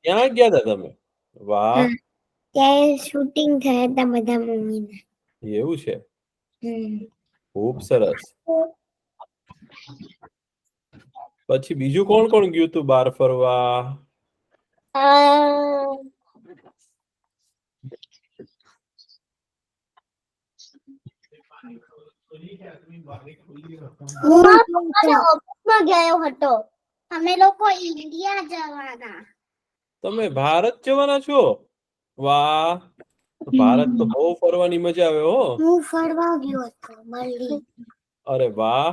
ક્યાં ગયા હતા તમે? વાહ, ત્યાં શૂટિંગ થયા હતા બધા મૂવીના. એવું છે, ખૂબ સરસ. પછી બીજું કોણ કોણ ગયું તું બહાર ફરવા? હું ગયો હતો. અમે લોકો ઇન્ડિયા જવાના. તમે ભારત જવાના છો? વાહ, ભારત તો બહુ ફરવાની મજા આવે હો. હું ફરવા ગયો હતો મળી. અરે વાહ,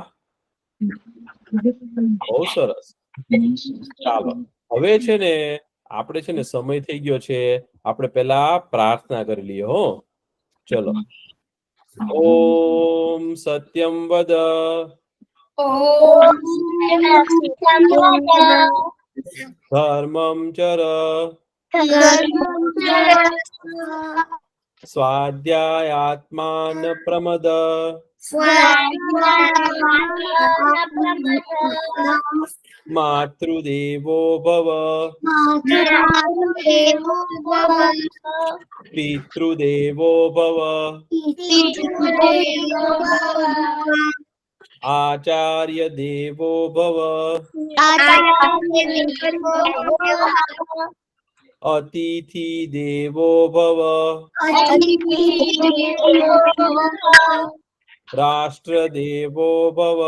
બહુ સરસ. ચાલો, હવે છે ને આપણે છે ને સમય થઈ ગયો છે, આપણે પેલા પ્રાર્થના કરી લઈએ હો. ચલો. ઓમ સત્યમ વદ ધર્મમ ચર સ્વાધ્યાયાત્માન પ્રમદ માતૃદેવો ભવ પિતૃદેવો ભવ આચાર્ય દેવો ભવ અતિથિ દેવો ભવ રાષ્ટ્ર દેવો ભવ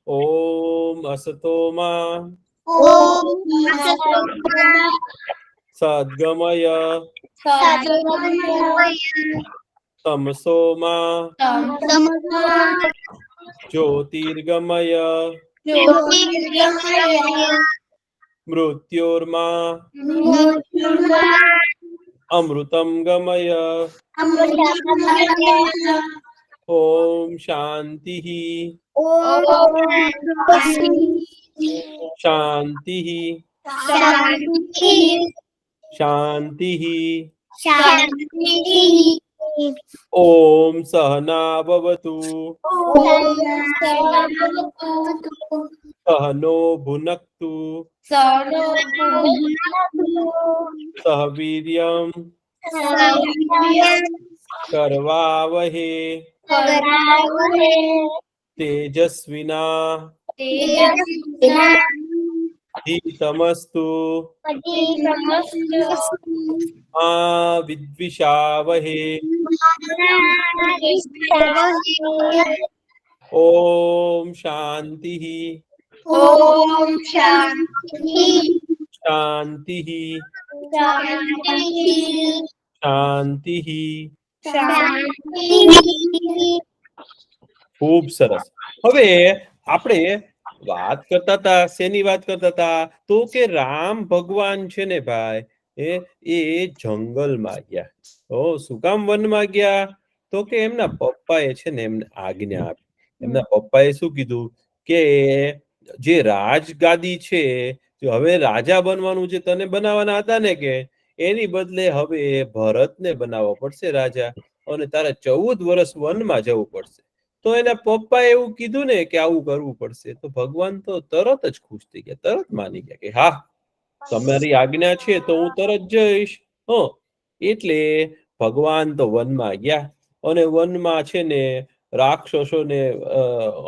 ઓમ અસતોમા સદ્ગમય તમસોમા જ્યોતિર્ગમય મૃત્યોર્મા અમૃતમ ગમય. ઓમ શાંતિ શાંતિ શાંતિ. ઓમ સહના ભવતુ સહનો ભુનક્તુ સહ વીર્યમ કરવાવહે તેજસ્વિના ધીતમસ્તુ મા વિદ્વિષાવહે. ઓમ શાંતિ શાંતિ શાંતિ. ખૂબ સરસ. હવે આપણે વાત કરતા હતા, શેની વાત કરતા હતા? તો કે રામ ભગવાન છે ને ભાઈ એ જંગલમાં ગયા. શું કામ વનમાં ગયા? તો કે એમના પપ્પા એ છે ને એમને આજ્ઞા આપી. એમના પપ્પા એ શું કીધું કે જે રાજગાદી છે, હવે રાજા બનવાનું જે તને બનાવવાના હતા ને, કે એની બદલે હવે ભરતને બનાવવો પડશે રાજા, અને તારે 14 વર્ષ વનમાં જવું પડશે. તો એના પપ્પા એવું કીધું ને કે આવું કરવું પડશે, તો ભગવાન તો તરત જ ખુશ થઈ ગયા, તરત માની ગયા કે હા, તમારી આજ્ઞા છે તો હું તરત જઈશ. એટલે ભગવાન તો વનમાં ગયા, અને વનમાં છે ને રાક્ષસોને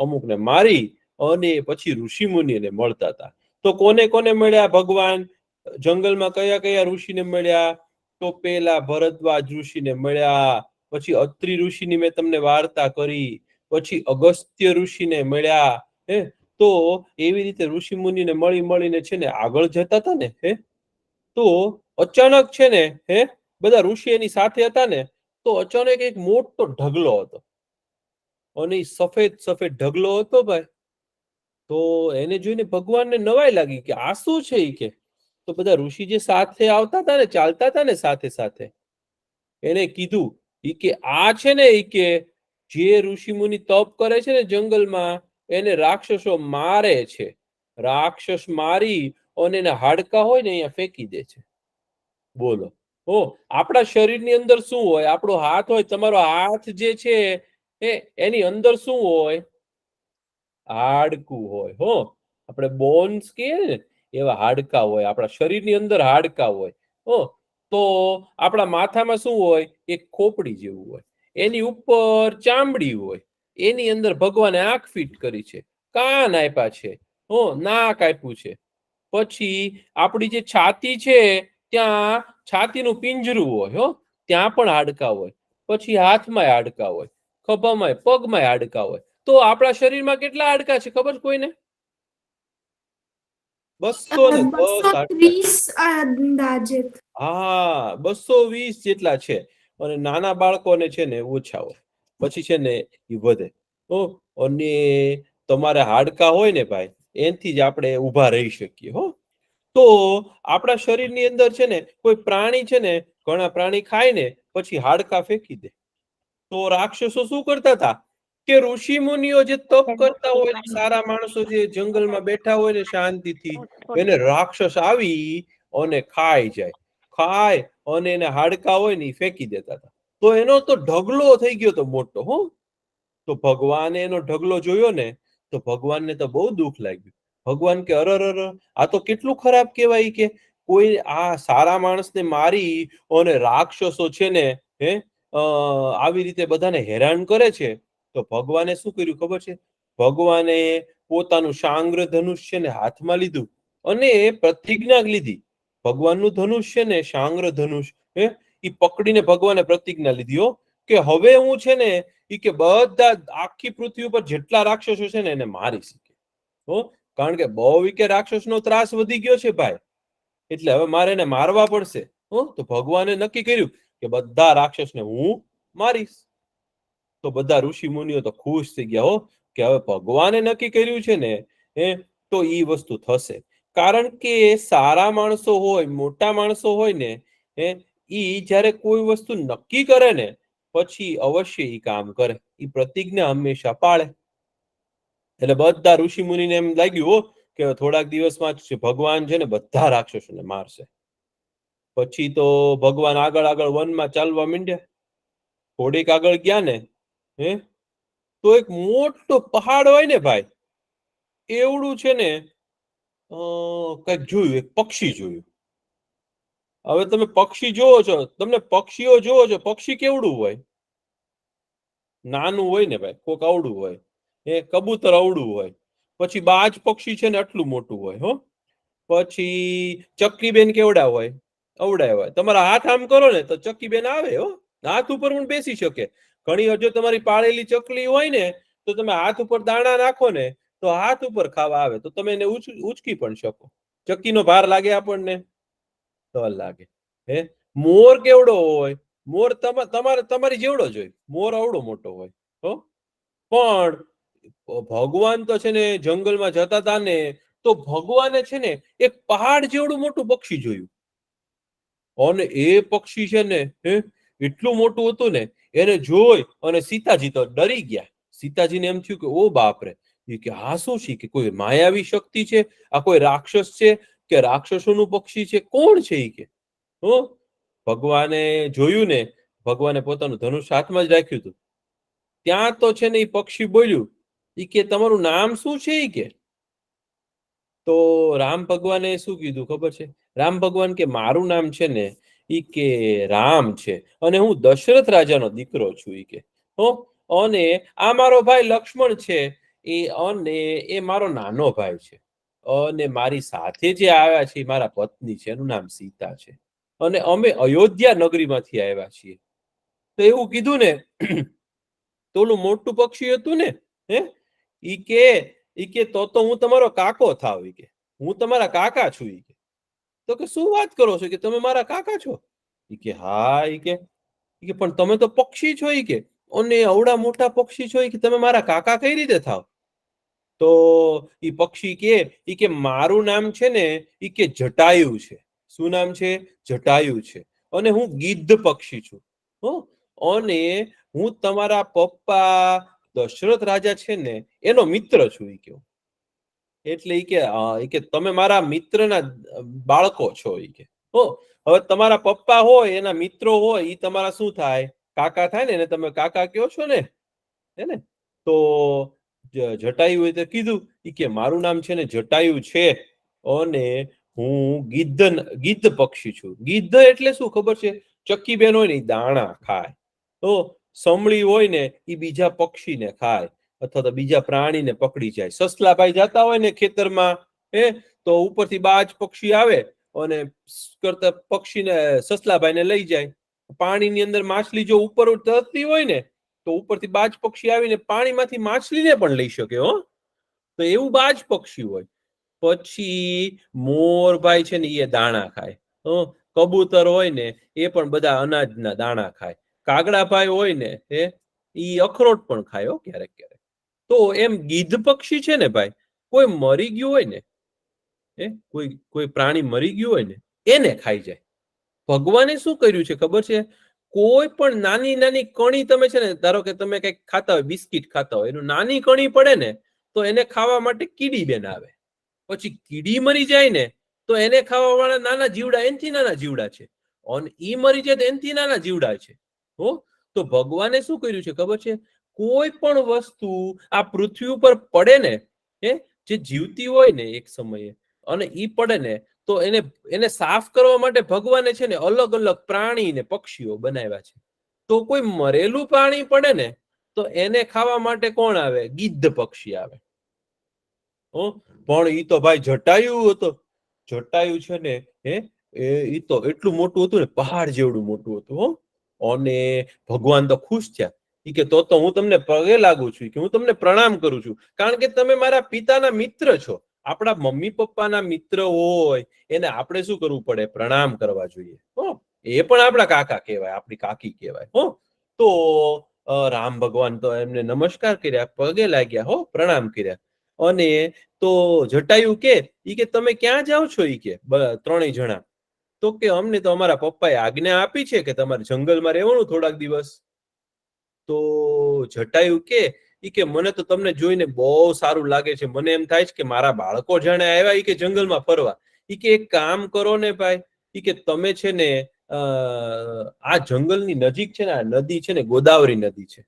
અમુકને મારી અને પછી ઋષિ મુનિને મળતા હતા. તો કોને કોને મળ્યા ભગવાન? જંગલમાં કયા કયા ઋષિને મળ્યા? તો પેલા ભરદ્વાજ ઋષિને મળ્યા, પછી અત્રિ ઋષિની મેં તમને વાર્તા કરી, પછી અગસ્ત્ય ઋષિને મળ્યા. તો એવી રીતે ઋષિ મુનિને મળી મળીને છે ને આગળ જતા હતા ને, તો અચાનક છે ને બધા ઋષિ એની સાથે હતા ને, તો અચાનક એક મોટો ઢગલો હતો, અને સફેદ સફેદ ઢગલો હતો ભાઈ. તો એને જોઈને ભગવાનને નવાઈ લાગી કે આ શું છે. કે તો બધા ઋષિ જે સાથે આવતા હતા ને, ચાલતા હતા ને સાથે સાથે, એને કીધું કે આ છે ને કે જે ઋષિ મુનિ તપ કરે છે ને જંગલમાં, એને રાક્ષસો મારે છે. રાક્ષસ મારી અને એના હાડકા હોય ને અહીંયા ફેંકી દે છે. બોલો. આપણા શરીરની અંદર શું હોય? આપણો હાથ હોય, તમારો હાથ જે છે એની અંદર શું હોય? હાડકું હોય. આપણે બોન્સ કહીએ ને એવા હાડકા હોય, આપણા શરીરની અંદર હાડકા હોય. તો આપણા માથામાં શું હોય? એક ખોપડી જેવું હોય, એની ઉપર ચામડી હોય, એની અંદર ભગવાને આંખ ફિટ કરી છે, કાન આપ્યા છે, નાક આપ્યું છે. પછી આપણી જે છાતી છે ત્યાં છાતીનું પિંજરું હોય, ત્યાં પણ હાડકા હોય. પછી હાથમાં હાડકા હોય, ખભામાં, પગમાં હાડકા હોય. તો આપણા શરીરમાં કેટલા હાડકા છે ખબર છે કોઈને? 210 અંદાજિત. હા, 220 જેટલા છે. અને નાના બાળકોને છે ને ઓછા હોય, પછી છે ને એ વધે. અને તમારે હાડકા હોય ને ભાઈ, એનથી જ આપણે ઊભા રહી શકીએ. તો આપણા શરીરની અંદર છે ને કોઈ પ્રાણી છે ને, ઘણા પ્રાણી ખાય ને પછી હાડકા ફેંકી દે. તો રાક્ષસો શું કરતા હતા કે ઋષિ મુનિઓ જે તપ કરતા હોય, સારા માણસો જે જંગલમાં બેઠા હોય ને શાંતિથી, એને રાક્ષસ આવી અને ખાઈ જાય, ખાય અને એને હાડકા હોય ને ફેંકી દેતા હતા. તો એનો તો ઢગલો થઈ ગયો તો મોટો. તો ભગવાને એનો ઢગલો જોયો ને, તો ભગવાનને તો બહુ દુઃખ લાગ્યું. ભગવાન કે અરર, આ તો કેટલું ખરાબ કહેવાય કે કોઈ આ સારા માણસને મારી અને રાક્ષસો છે ને આવી રીતે બધાને હેરાન કરે છે. તો ભગવાને શું કર્યું ખબર છે? ભગવાને પોતાનું શાંગ્ર ધનુષ છે ને હાથમાં લીધું અને પ્રતિજ્ઞા લીધી. ભગવાનનું ધનુષ છે ને શાંગ્ર ધનુષ, એ પકડીને ભગવાને પ્રતિજ્ઞા લીધી કે હવે હું છે ને કે બધા આખી પૃથ્વી ઉપર જેટલા રાક્ષસો છે ને એને મારી શકે. કારણ કે બહુ કે રાક્ષસનો ત્રાસ વધી ગયો છે ભાઈ, એટલે હવે મારે એને મારવા પડશે. તો ભગવાને નક્કી કર્યું કે બધા રાક્ષસને હું મારીશ. તો બધા ઋષિ મુનિઓ તો ખુશ થઈ ગયા કે હવે ભગવાને નક્કી કર્યું છે ને તો એ વસ્તુ થશે. કારણ કે સારા માણસો હોય, મોટા માણસો હોય ને, ઈ જ્યારે કોઈ વસ્તુ નક્કી કરે ને પછી અવશ્ય ઈ કામ કરે, ઈ પ્રતિજ્ઞા હંમેશા પાળે. એટલે બધા ઋષિ મુનિને એમ લાગ્યું કે થોડાક દિવસમાં ભગવાન છે ને બધા રાક્ષસોને મારશે. પછી તો ભગવાન આગળ આગળ વનમાં ચાલવા માંડ્યા. થોડીક આગળ ગયા ને તો એક મોટો પહાડ હોય ને ભાઈ, એવડું છે ને કઈક જોયું, એક પક્ષી જોયું. હવે તમે પક્ષી જોવો છો, તમને પક્ષીઓ જોવો છો, પક્ષી કેવડું હોય? નાનું હોય ને ભાઈ, કોક આવડું હોય, કબૂતર આવડું હોય. પછી બાજ પક્ષી છે ને આટલું મોટું હોય. પછી ચકલીબેન કેવડા હોય? અવડા હોય. તમારા હાથ આમ કરો ને તો ચકીબેન આવે. હાથ ઉપર પણ બેસી શકે. ઘણી વાર જો તમારી પાળેલી ચકલી હોય ને તો તમે હાથ ઉપર દાણા નાખો ને તો હાથ ઉપર ખાવા આવે, તો તમે એને ઉચકી પણ શકો. ચક્કીનો ભાર લાગે આપણને? તો લાગે. મોર કેવડો હોય? મોર તમારી જેવડો જ હોય. મોર આવડો મોટો હોય. પણ ભગવાન તો છે ને જંગલમાં જતા હતા ને તો ભગવાને છે ને એક પહાડ જેવડું મોટું પક્ષી જોયું. અને એ પક્ષી છે ને એટલું મોટું હતું ને, એને જોઈ અને સીતાજી તો ડરી ગયા. સીતાજીને એમ થયું કે ઓ બાપરે, કે આ શું છે? કે કોઈ માયાવી શક્તિ છે? આ કોઈ રાક્ષસ છે કે રાક્ષસોનું પક્ષી છે? કોણ છે? કે ભગવાને જોયું ને, ભગવાને પોતાનું ધનુષ હાથમાં જ રાખ્યું હતું. ત્યાં તો છે ને એ પક્ષી બોલ્યું કે તમારું નામ શું છે? કે તો રામ ભગવાને શું કીધું ખબર છે? રામ ભગવાન કે મારું નામ છે ને ઈ કે રામ છે અને હું દશરથ રાજાનો દીકરો છું. ઈ કે અને આ મારો ભાઈ લક્ષ્મણ છે, અને એ મારો નાનો ભાઈ છે. અને મારી સાથે જે આવ્યા છે મારા પત્ની છે, એનું નામ સીતા છે. અને અમે અયોધ્યા નગરીમાંથી આવ્યા છીએ. તો એવું કીધું ને તો ઓલું મોટું પક્ષી હતું ને ઈ કે તો હું તમારો કાકો થાવ. ઈ કે હું તમારા કાકા છું. ઈ કે તો કે શું વાત કરો છો? કે તમે મારા કાકા છો? ઈ કે હા. ઈ કે પણ તમે તો પક્ષી છો. ઈ કે અને અવડા મોટા પક્ષી છો, કે તમે મારા કાકા કઈ રીતે થાવ? તો ઈ પક્ષી કે મારું નામ છે ને ઈ કે જટાયુ છે. શું નામ છે? જટાયુ છે. અને હું ગિદ્ધ પક્ષી છું. અને હું તમારા પપ્પા દશરથ રાજા છે ને એનો મિત્ર છું. ઈ કે એટલે ઈ કે તમે મારા મિત્રના બાળકો છો. ઈ કે હવે તમારા પપ્પા હોય, એના મિત્રો હોય, ઈ તમારા શું થાય? કાકા થાય ને. તમે કાકા કયો છો ને, હે ને? તો જટાયુ હોય તો કીધું કે મારું નામ છે ને જટાયુ છે અને હું ગીધ પક્ષી છું. ગીધ એટલે શું ખબર છે? ચક્કી બેન હોય ને એ દાણા ખાય, તો સમળી હોય ને એ બીજા પક્ષીને ખાય અથવા તો બીજા પ્રાણીને પકડી જાય. સસલાભાઈ જતા હોય ને ખેતરમાં, તો ઉપરથી બાજ પક્ષી આવે અને કરતા પક્ષીને સસલાભાઈને લઈ જાય. પાણીની અંદર માછલી જો ઉપર તરતી હોય ને તો ઉપરથી બાજ પક્ષી આવીને પાણીમાંથી માછલીને પણ લઈ શકે. તો એવું બાજ પક્ષી હોય. પછી મોરભાઈ છે ને એ દાણા ખાય. કબૂતર હોય ને એ પણ બધા અનાજના દાણા ખાય. કાગડાભાઈ હોય ને એ અખરોટ પણ ખાય ક્યારેક ક્યારેક. તો એમ ગીધ પક્ષી છે ને ભાઈ, કોઈ મરી ગયું હોય ને, કોઈ પ્રાણી મરી ગયું હોય ને એને ખાઈ જાય. ભગવાને શું કર્યું છે ખબર છે? કોઈ પણ નાની નાની કણી તમે છે ને, ધારો કે તમે કઈક ખાતા હોય, બિસ્કિટ ખાતા હોય, એનું નાની કણી પડે ને તો એને ખાવા માટે કીડી બેન આવે. પછી કીડી મરી જાય ને તો એને ખાવા વાળા નાના જીવડા, એનથી નાના જીવડા છે. અને ઈ મરી જાય તો એનથી નાના જીવડા છે. તો ભગવાને શું કર્યું છે ખબર છે? કોઈ પણ વસ્તુ આ પૃથ્વી ઉપર પડે ને, જે જીવતી હોય ને એક સમયે, અને ઈ પડે ને તો એને સાફ કરવા માટે ભગવાને છે ને અલગ અલગ પ્રાણી ને પક્ષીઓ બનાવ્યા છે. તો કોઈ મરેલું પ્રાણી પડે ને તો એને ખાવા માટે કોણ આવે? ગીધ પક્ષી આવે. પણ ઈ તો ભાઈ જટાયુ હતો. જટાયુ છે ને ઈ તો એટલું મોટું હતું ને, પહાડ જેવડું મોટું હતું. અને ભગવાન તો ખુશ થયા. કે તો હું તમને પગે લાગુ છું, કે હું તમને પ્રણામ કરું છું, કારણ કે તમે મારા પિતાના મિત્ર છો. આપણા મમ્મી પપ્પાના મિત્ર હોય એને આપણે શું કરવું પડે? પ્રણામ કરવા જોઈએ. એ પણ આપણા કાકા કહેવાય, આપણી કાકી કહેવાય. તો રામ ભગવાન તો એમને નમસ્કાર કર્યા, પગે લાગ્યા, પ્રણામ કર્યા. અને તો જટાયુ કે તમે ક્યાં જાઓ છો? કે ત્રણેય જણા. તો કે અમને તો અમારા પપ્પાએ આજ્ઞા આપી છે કે તમારે જંગલમાં રહેવાનું થોડાક દિવસ. તો જટાયુ કે મને તો તમને જોઈને બહુ સારું લાગે છે. મને એમ થાય છે કે મારા બાળકો જાણે આવ્યા કે જંગલમાં ફરવા. કે એક કામ કરો ને ભાઈ, કે તમે છે ને આ જંગલની નજીક છે ને આ નદી છે ને ગોદાવરી નદી છે.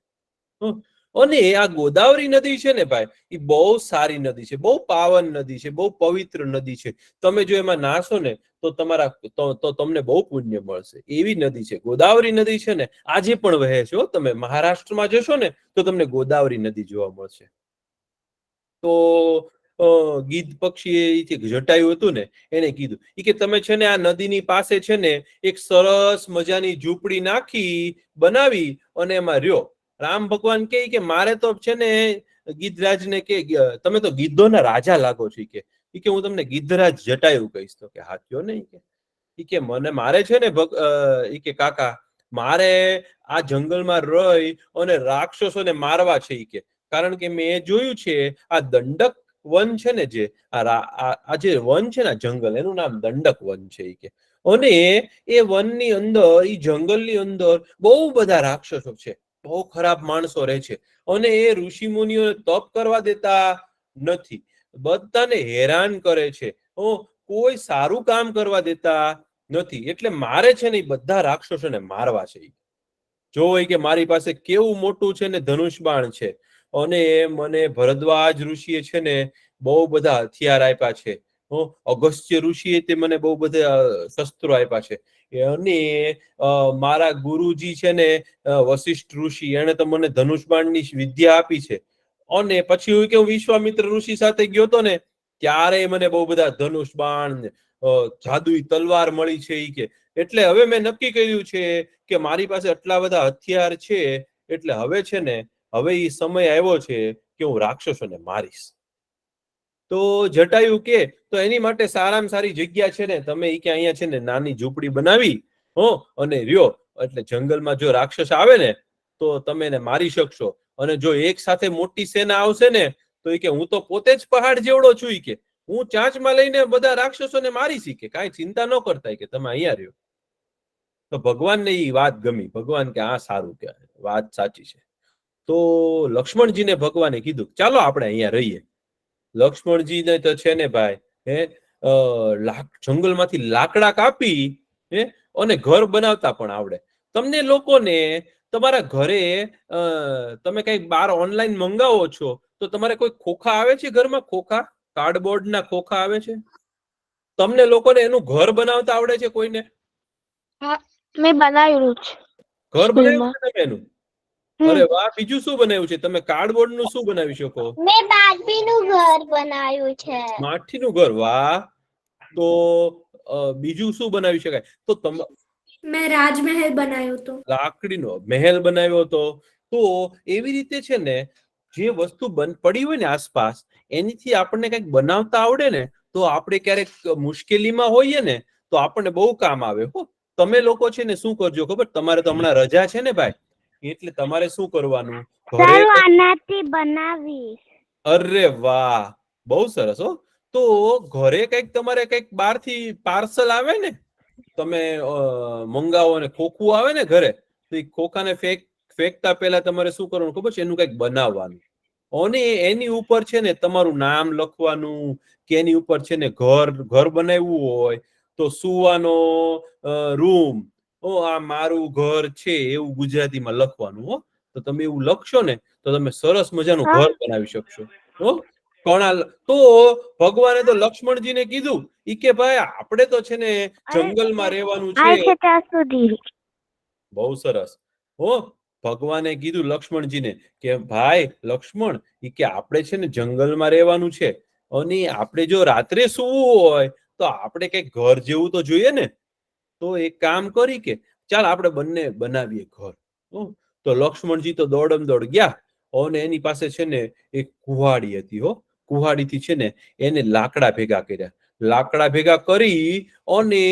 અને આ ગોદાવરી નદી છે ને ભાઈ, એ બહુ સારી નદી છે, બહુ પાવન નદી છે, બહુ પવિત્ર નદી છે. તમે જો એમાં નાશો ને તો તમને બહુ પુણ્ય મળશે. એવી નદી છે ગોદાવરી નદી છે ને, આજે પણ વહે છે. તમે મહારાષ્ટ્રમાં જશો ને તો તમને ગોદાવરી નદી જોવા મળશે. તો ગીધ પક્ષી જટાયુ હતું ને એને કીધું કે તમે છે ને આ નદીની પાસે છે ને એક સરસ મજાની ઝૂંપડી નાખી બનાવી અને એમાં રહ્યો. રામ ભગવાન કે મારે તો છે ને ગીધરાજને કે તમે તો ગીધોના રાજા લાગો છો. કે હું તમને ગીધરાજ જટાયુ કહીશ. તો કે હા કયો ને. કે મારે છે ને કે કાકા, મારે આ જંગલમાં રહી અને રાક્ષસોને મારવા છે. કે કારણ કે મેં જોયું છે આ દંડક વન છે ને, જે આ જે વન છે ને જંગલ, એનું નામ દંડક વન છે. કે અને એ વનની અંદર, એ જંગલની અંદર બહુ બધા રાક્ષસો છે, બહુ ખરાબ માણસો રહે છે. અને એ ઋષિ મુનિઓને તપ કરવા દેતા નથી, બધાને હેરાન કરે છે, કોઈ સારું કામ કરવા દેતા નથી. એટલે મારે છે ને એ બધા રાક્ષસોને મારવા છે. જો હોય કે મારી પાસે કેવું મોટું છે ને ધનુષ બાણ છે, અને મને ભરદ્વાજ ઋષિએ છે ને બહુ બધા હથિયાર આપ્યા છે. અગસ્ત્ય ઋષિએ તે મને બહુ બધા શસ્ત્રો આપ્યા છે. અને મારા ગુરુજી છે ને વશિષ્ઠ ઋષિ, એને તો મને ધનુષબાણની વિદ્યા આપી છે. અને પછી હું કે વિશ્વામિત્ર ઋષિ સાથે ગયો હતો ને, ત્યારે મને બહુ બધા ધનુષ બાણ, જાદુઈ તલવાર મળી છે. કે એટલે હવે મેં નક્કી કર્યું છે કે મારી પાસે આટલા બધા હથિયાર છે, એટલે હવે છે ને હવે એ સમય આવ્યો છે કે હું રાક્ષસોને મારીશ. તો જટાયુ તો એની માટે સારામાં સારી જગ્યા છે ને, તમે કે અહીંયા છે ને નાની ઝૂંપડી બનાવી અને રહ્યો. એટલે જંગલમાં જો રાક્ષસ આવે ને તો તમે એને મારી શકશો. અને જો એક સાથે મોટી સેના આવશે ને તો કે હું તો પોતે જ પહાડ જેવડો છું. કે હું ચાંચમાં લઈને બધા રાક્ષસોને મારી શીખે, કાંઈ ચિંતા ન કરતા. કે તમે અહીંયા રહ્યો. તો ભગવાનને એ વાત ગમી. ભગવાન કે આ સારું કહેવાય, વાત સાચી છે. તો લક્ષ્મણજીને ભગવાને કીધું ચાલો આપણે અહીંયા રહીએ. લક્ષ્મણજીને તો છે ને ભાઈ જંગલમાંથી લાકડા કાપી અને ઘર બનાવતા પણ આવડે. તમને લોકોને તમારા ઘરે તમે કઈક બહાર ઓનલાઈન મંગાવો છો તો તમારે કોઈ ખોખા આવે છે ઘરમાં? ખોખા, કાર્ડબોર્ડના ખોખા આવે છે? તમને લોકોને એનું ઘર બનાવતા આવડે છે કોઈને? હા, મેં બનાવ્યું છે ઘર બનાવ્યું સ્કૂલમાં. છે તમે એનું? અરે વાહ! બીજું શું બનાવ્યું છે તમે? કાર્ડબોર્ડ નું શું બનાવી શકો? મેં બાર્બીનું ઘર બનાવ્યું છે. માટીનું ઘર, વાહ! તો બીજું શું બનાવી શકાય? તો મેં રાજમહેલ બનાવ્યો હતો. લાકડીનો મહેલ બનાવ્યો હતો. તો એવી રીતે છે ને, જે વસ્તુ પડી હોય ને આસપાસ, એનીથી આપણને કંઈક બનાવતા આવડે ને, તો આપણે ક્યારેક મુશ્કેલીમાં હોઈએ ને, તો આપણને બહુ કામ આવે. હો, તમે લોકો છે ને શું કરજો ખબર? તમારે તો હમણાં રજા છે ને ભાઈ, એટલે તમારે શું કરવાનું? ઘરે આનાથી બનાવીશ. અરે વાહ, બહુ સરસ. હો, તો ઘરે કંઈક તમારે કંઈક બહારથી પાર્સલ આવે ને, તમે મંગાવો ને ખોખું આવે ને ઘરે, તો એ ખોખાને ફેંકતા પહેલા તમારે શું કરવાનું ખબર છે? એનું કંઈક બનાવવાનું, અને એની ઉપર છે ને તમારું નામ લખવાનું, કે એની ઉપર છે ને ઘર બનાવ્યું હોય તો સુવાનો રૂમ, આ મારું ઘર છે એવું ગુજરાતીમાં લખવાનું. હો, તો તમે એવું લખશો ને તો તમે સરસ મજાનું ઘર બનાવી શકશો. હો, તો ભગવાને તો લક્ષ્મણજીને કીધું, ઈ કે ભાઈ આપણે તો છે ને જંગલમાં રહેવાનું છે. ત્યાં સુધી. બહુ સરસ. હો, ભગવાને કીધું લક્ષ્મણજીને કે ભાઈ લક્ષ્મણ, ઈ કે આપણે છે ને જંગલમાં રહેવાનું છે, અને આપણે જો રાત્રે સૂવું હોય તો આપણે કઈક ઘર જેવું તો જોઈએ ને. તો એક કામ કરી કે ચાલ આપણે બંને બનાવીએ ઘર. તો લક્ષ્મણજી તો દોડમ દોડ ગયા, અને એની પાસે છે ને એક કુહાડી હતી. હો, કુહાડીથી છે ને એને લાકડા ભેગા કર્યા. લાકડા ભેગા કરી અને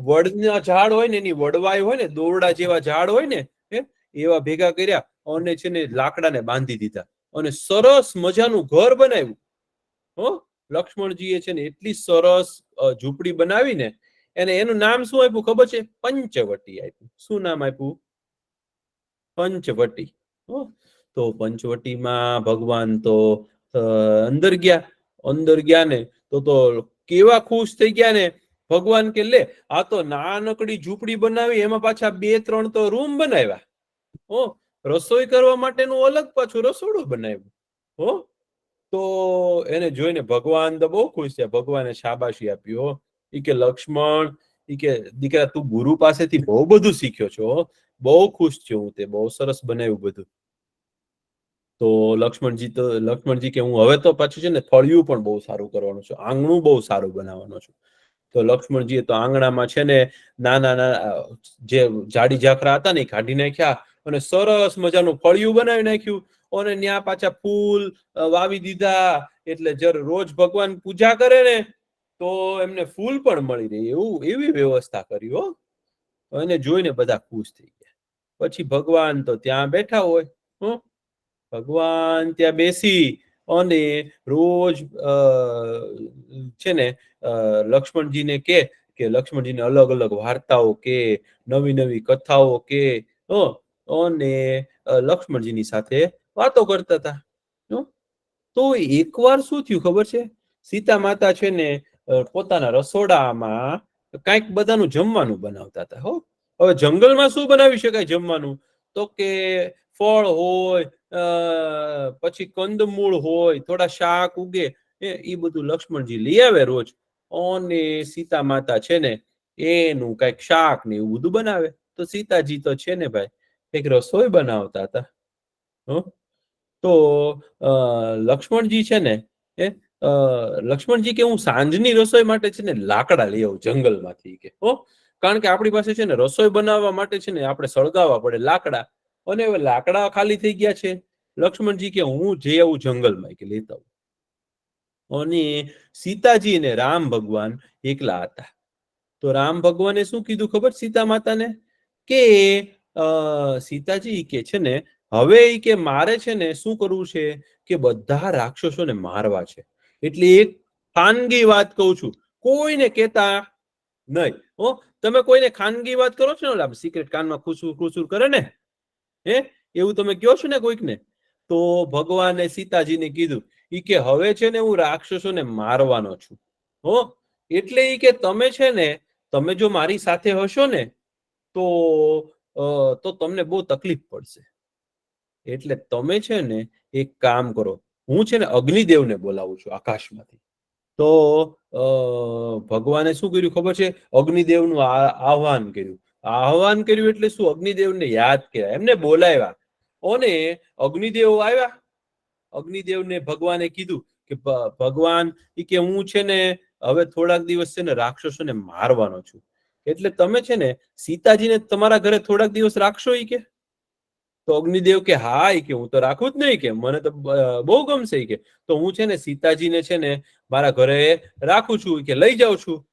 વડના ઝાડ હોય ને, એની વડવાઈ હોય ને, દોરડા જેવા ઝાડ હોય ને, એવા ભેગા કર્યા, અને છે ને લાકડાને બાંધી દીધા, અને સરસ મજાનું ઘર બનાવ્યું. હો, લક્ષ્મણજીએ છે ને એટલી સરસ ઝૂંપડી બનાવીને એનું નામ શું આપ્યું ખબર છે? પંચવટી આપ્યું. શું નામ આપ્યું? પંચવટી. તો પંચવટીમાં ભગવાન તો અંદર ગયા ને તો કેવા ખુશ થઈ ગયા ને ભગવાન, કે લે, આ તો નાનકડી ઝૂંપડી બનાવી, એમાં પાછા 2-3 તો રૂમ બનાવ્યા. હો, રસોઈ કરવા માટેનું અલગ પાછું રસોડું બનાવ્યું. હો, તો એને જોઈને ભગવાન તો બહુ ખુશ થયા. ભગવાને શાબાશી આપી. હો, ઈ કે લક્ષ્મણ, ઈ કે દીકરા, તું ગુરુ પાસેથી બહુ બધું શીખ્યો છો. બહુ ખુશ છું હું, તે બહુ સરસ બનાવ્યું બધું. તો લક્ષ્મણજી કે હું હવે તો પાછું છે ને ફળિયું પણ બહુ સારું કરવાનું છું, આંગણું બહુ સારું બનાવવાનું છું. તો લક્ષ્મણજીએ તો આંગણામાં છે ને નાના નાના જે જાડી ઝાખરા હતા ને કાઢી નાખ્યા, અને સરસ મજાનું ફળિયું બનાવી નાખ્યું, અને ત્યાં પાછા ફૂલ વાવી દીધા, એટલે જ્યારે રોજ ભગવાન પૂજા કરે ને તો એમને ફૂલ પણ મળી રહે એવી વ્યવસ્થા કરી. હો, એને જોઈને બધા ખુશ થઈ ગયા. પછી ભગવાન તો ત્યાં બેઠા હોય. ભગવાન ત્યાં બેસી અને રોજ છે ને લક્ષ્મણજીને કે લક્ષ્મણજીને અલગ અલગ વાર્તાઓ કે, નવી નવી કથાઓ કે, અને લક્ષ્મણજીની સાથે વાતો કરતા હતા. તો એકવાર શું થયું ખબર છે? સીતા માતા છે ને પોતાના રસોડામાં કઈક બધાનું જમવાનું બનાવતા હતા. હો, હવે જંગલમાં શું બનાવી શકાય જમવાનું? તો કે ફળ હોય, પછી કંદમૂળ હોય, થોડા શાક ઉગે, એ બધું લક્ષ્મણજી લઈ આવે રોજ, અને સીતા માતા છે ને એનું કઈક શાક ને એવું બધું બનાવે. તો સીતાજી તો છે ને ભાઈ એક રસોઈ બનાવતા હતા. તો લક્ષ્મણજી છે ને લક્ષ્મણજી કે હું સાંજની રસોઈ માટે છે ને લાકડા લઈ આવું જંગલમાંથી, કે કારણ કે આપણી પાસે છે ને રસોઈ બનાવવા માટે છે ને આપણે સળગાવવા પડે લાકડા, અને હવે લાકડા ખાલી થઈ ગયા છે. લક્ષ્મણજી કે હું જઈ આવું જંગલમાં, કે લેતા આવું. અને સીતાજી અને રામ ભગવાન એકલા હતા. તો રામ ભગવાને શું કીધું ખબર સીતા માતાને? કે સીતાજી કે છે ને હવે કે મારે છે ને શું કરવું છે કે બધા રાક્ષસોને મારવા છે, એટલે એક ખાનગી વાત કહું છું, કોઈને કહેતા નહીં. તમે કોઈને ખાનગી વાત કરો છો ને, સિક્રેટ કાનમાં ખુસુર ખુસુર કરે ને, એવું તમે કહો છો ને કોઈકને, તો ભગવાને સીતાજીને કીધું ઈ કે હવે છે ને હું રાક્ષસોને મારવાનો છું. એટલે ઈ કે તમે છે ને, તમે જો મારી સાથે હશો ને તો તમને બહુ તકલીફ પડશે. એટલે તમે છે ને એક કામ કરો, હું છે ને અગ્નિદેવને બોલાવું છું આકાશમાંથી. તો ભગવાને શું કર્યું ખબર છે? અગ્નિદેવનું આહવાન કર્યું. આહવાન કર્યું એટલે શું? અગ્નિદેવને યાદ કર્યા, એમને બોલાવ્યા. અને અગ્નિદેવ આવ્યા. અગ્નિદેવને ભગવાને કીધું કે ભગવાન કે હું છે ને હવે થોડાક દિવસ છે ને રાક્ષસોને મારવાનો છું, એટલે તમે છે ને સીતાજીને તમારા ઘરે થોડાક દિવસ રાખશો? કે તો અગ્નિદેવ કે હા, કે હું તો રાખું જ નહીં, કે મને તો બહુ ગમશે. કે તો હું છે ને સીતાજીને છે ને મારા ઘરે રાખું છું, કે લઈ જાઉં છું.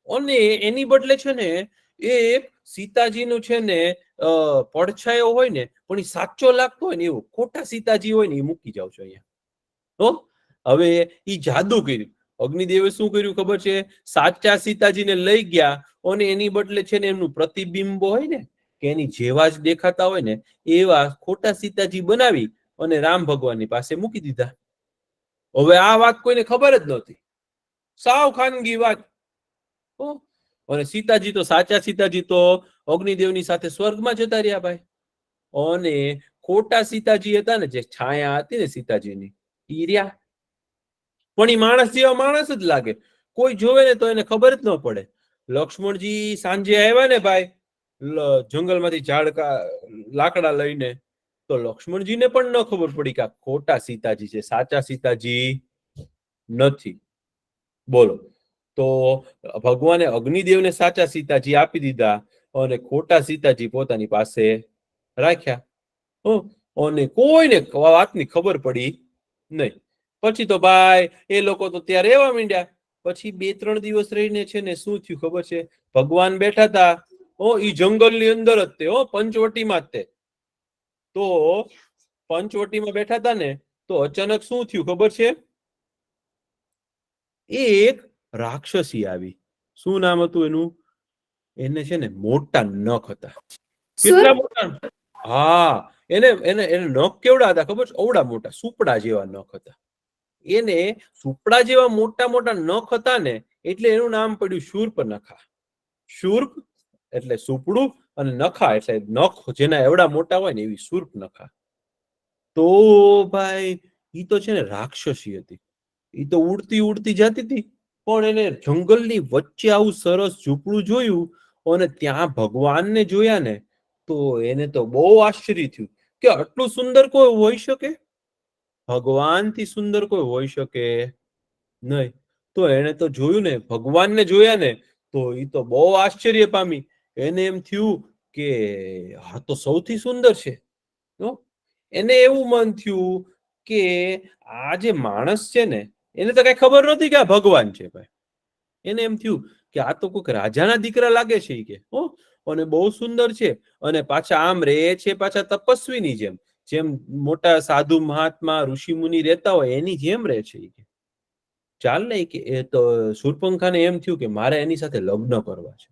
અને એની બદલે છે ને એ સીતાજીનું છે ને પડછાયો હોય ને પણ એ સાચો લાગતો હોય ને એવું ખોટા સીતાજી હોય ને એ મૂકી જાવ છો અહીંયા. તો હવે એ જાદુ કર્યું. અગ્નિદેવે શું કર્યું ખબર છે? સાચા સીતાજીને લઈ ગયા અને એની બદલે છે ને એમનું પ્રતિબિંબ હોય ને કે એની જેવા જ દેખાતા હોય ને એવા ખોટા સીતાજી બનાવી અને રામ ભગવાનની પાસે મૂકી દીધા. હવે આ વાત કોઈને ખબર જ નહોતી, સાવ ખાનગી વાત. અને સીતાજી તો સાચા સીતાજી તો અગ્નિદેવની સાથે સ્વર્ગમાં જતા રહ્યા ભાઈ. અને ખોટા સીતાજી હતા ને, જે છાયા હતી ને સીતાજીની, ઈ રહ્યા. પણ ઈ માણસ જેવા માણસ જ લાગે, કોઈ જોવે ને તો એને ખબર જ ન પડે. લક્ષ્મણજી સાંજે આવ્યા ને ભાઈ જંગલમાંથી લાકડા લઈને, તો લક્ષ્મણજીને પણ ન ખબર પડી કે આ ખોટા સીતાજી છે, સાચા સીતાજી નથી. બોલો. તો ભગવાને અગ્નિદેવને સાચા સીતાજી આપી દીધા અને ખોટા સીતાજી પોતાની પાસે રાખ્યા. અને કોઈને વાતની ખબર પડી નહીં. પછી તો ભાઈ એ લોકો તો ત્યાં રહેવા માંડ્યા. પછી 2-3 દિવસ રહીને છે ને શું થયું ખબર છે? ભગવાન બેઠા હતા ઈ જંગલની અંદર જ તે પંચવટીમાં જ તે. તો પંચવટીમાં બેઠા હતા ને તો અચાનક શું થયું ખબર છે? એક રાક્ષસી આવી. શું નામ હતું એનું? એને છે ને મોટા નખ હતા. કેટલા મોટા? હા, એને એને એને નખ કેવડા હતા ખબર છે? અવડા મોટા, સુપડા જેવા નખ હતા. એને સુપડા જેવા મોટા મોટા નખ હતા ને એટલે એનું નામ પડ્યું શૂર્પનખા. શૂર્પ એટલે સુપડું અને નખા એટલે નખ જેના એવડા મોટા હોય ને એવી શૂર્પનખા. તો ભાઈ ઈ તો છે ને રાક્ષસી હતી. ઈ તો ઉડતી ઉડતી જતી હતી પણ એને જંગલની વચ્ચે આવું સરસ ઝૂંપડું જોયું અને ત્યાં ભગવાનને જોયા ને તો એને તો બહુ આશ્ચર્ય થયું કે આટલું સુંદર કોઈ હોઈ શકે? ભગવાનથી સુંદર કોઈ હોઈ શકે નહીં. તો એને તો જોયું ને, ભગવાનને જોયા ને તો ઈ તો બહુ આશ્ચર્ય પામી. એને એમ થયું કે આ તો સૌથી સુંદર છે. એને એવું મન થયું કે આ જે માણસ છે ને એને તો કઈ ખબર નહોતી કે આ ભગવાન છે ભાઈ. એને એમ થયું કે આ તો કોઈક રાજાના દીકરા લાગે છે કે અને બહુ સુંદર છે અને પાછા આમ રહે છે, પાછા તપસ્વીની જેમ, જેમ મોટા સાધુ મહાત્મા ઋષિ મુનિ રહેતા હોય એની જેમ રહે છે. ચાલ ને કે એ તો શૂર્પણખાને એમ થયું કે મારે એની સાથે લગ્ન કરવા છે.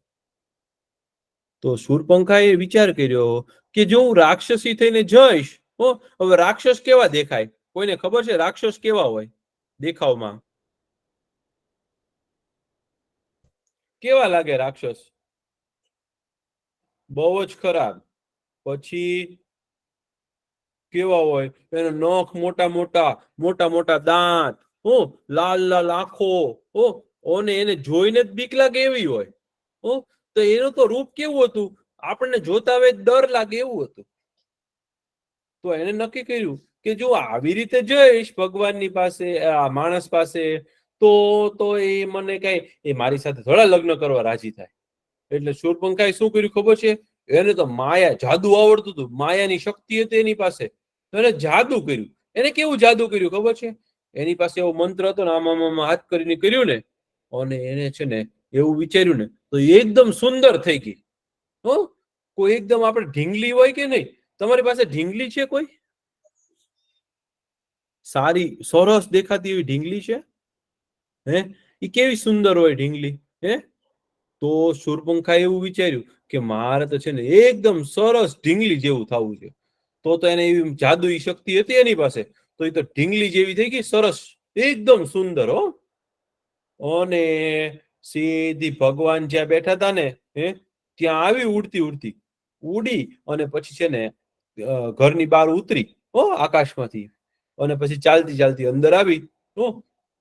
તો શૂર્પણખાએ વિચાર કર્યો કે જો હું રાક્ષસી થઈને જઈશ, હવે રાક્ષસ કેવા દેખાય? કોઈને ખબર છે રાક્ષસ કેવા હોય દેખાવમાં? કેવા લાગે રાક્ષસ? બહુ જ ખરાબ. પછી કેવા હોય? એના નખ મોટા મોટા, મોટા મોટા દાંત, લાલ લાલ આંખો, અને એને જોઈને જ બીક લાગે એવી હોય. તો એનું તો રૂપ કેવું હતું? આપણને જોતા હવે ડર લાગે એવું હતું. તો એને નક્કી કર્યું કે જો આવી રીતે જઈશ ભગવાનની પાસે, આ માણસ પાસે, તો એ મને કઈ એ મારી સાથે થોડા લગ્ન કરવા રાજી થાય. એટલે શૂર્પણખાએ શું કર્યું ખબર છે? એને તો માયા જાદુ આવડતું હતું, માયાની શક્તિ હતી એની પાસે. એને જાદુ કર્યું. એને કેવું જાદુ કર્યું ખબર છે? એની પાસે એવો મંત્ર હતો ને, આમાં હાથ કરીને કર્યું ને અને એને છે ને એવું વિચાર્યું ને તો એકદમ સુંદર થઈ ગઈ. કોઈ એકદમ આપણે ઢીંગલી હોય કે નહીં? તમારી પાસે ઢીંગલી છે કોઈ? સારી સરસ દેખાતી એવી ઢીંગલી છે? એ કેવી સુંદર હોય ઢીંગલી? તો શૂર્પણખાએ એવું વિચાર્યું કે મારે તો છે ને એકદમ સરસ ઢીંગલી જેવું થવું છે. તો એને એવી જાદુઈ શક્તિ હતી એની પાસે, તો એ તો ઢીંગલી જેવી થઈ ગઈ, સરસ એકદમ સુંદર. અને સીધી ભગવાન જ્યાં બેઠા હતા ને ત્યાં આવી ઉડતી ઉડતી ઉડી અને પછી છે ને ઘરની બહાર ઉતરી આકાશમાંથી. અને પછી ચાલતી ચાલતી અંદર આવી.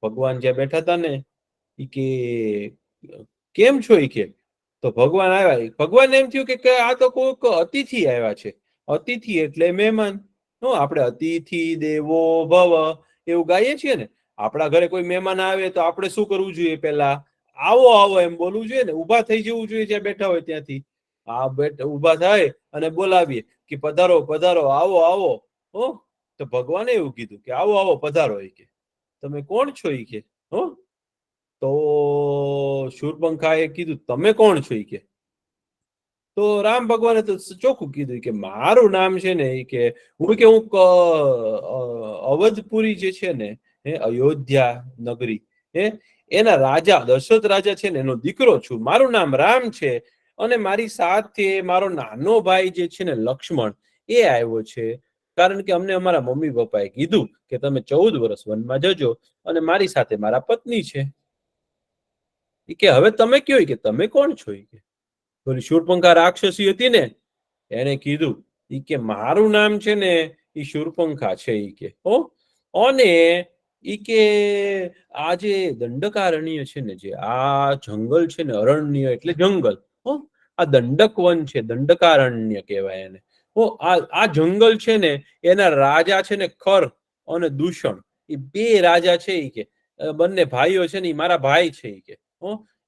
ભગવાન જ્યાં બેઠા હતા ને ઈ કે કેમ છો ઈ કે. તો ભગવાન આવ્યા. ભગવાન એમ થયું કે આ તો કોઈક અતિથિ આવ્યા છે. અતિથિ એટલે મહેમાન. આપણે અતિથિ દેવો ભવ એવું ગાઈએ છીએ ને. આપણા ઘરે કોઈ મહેમાન આવે તો આપણે શું કરવું જોઈએ? પેલા આવો આવો એમ બોલવું જોઈએ ને. ઉભા થઈ જવું જોઈએ જ્યાં બેઠા હોય ત્યાંથી. ઉભા થાય અને બોલાવીએ કે પધારો પધારો, આવો આવો. તો ભગવાને એવું કીધું કે આવો આવો પધારો. કે તમે કોણ છો? ઈ કે તો શૂરપંખાએ કીધું તમે કોણ છો? ઈ કે તો રામ ભગવાને તો ચોખ્ખું કીધું કે મારું નામ છે ને કે હું અવધપુરી જે છે ને અયોધ્યા નગરી એના રાજા દશરથ રાજા છે ને એનો દીકરો છું. મારું નામ રામ છે અને મારી સાથે મારો નાનો ભાઈ જે છે ને લક્ષ્મણ એ આવ્યો છે. કારણ કે અમને અમારા મમ્મી પપ્પાએ કીધું કે તમે 14 વર્ષ વનમાં જજો અને મારી સાથે મારા પત્ની છે. કે હવે તમે કયો કે તમે કોણ છો? કે બોલી શૂરપંખા રાક્ષસી હતી ને એને કીધું કે મારું નામ છે ને ઈ શૂરપંખા છે. ઈ કે અને ઈ કે આ જે દંડકારણ્ય છે ને જે આ જંગલ છે ને અરણ્ય એટલે જંગલ. આ દંડક વન છે, દંડકારણ્ય કહેવાય એને. આ જંગલ છે ને એના રાજા છે ને ખર અને દૂષણ એ બે રાજા છે. ઈ કે બંને ભાઈઓ છે ને એ મારા ભાઈ છે. ઈ કે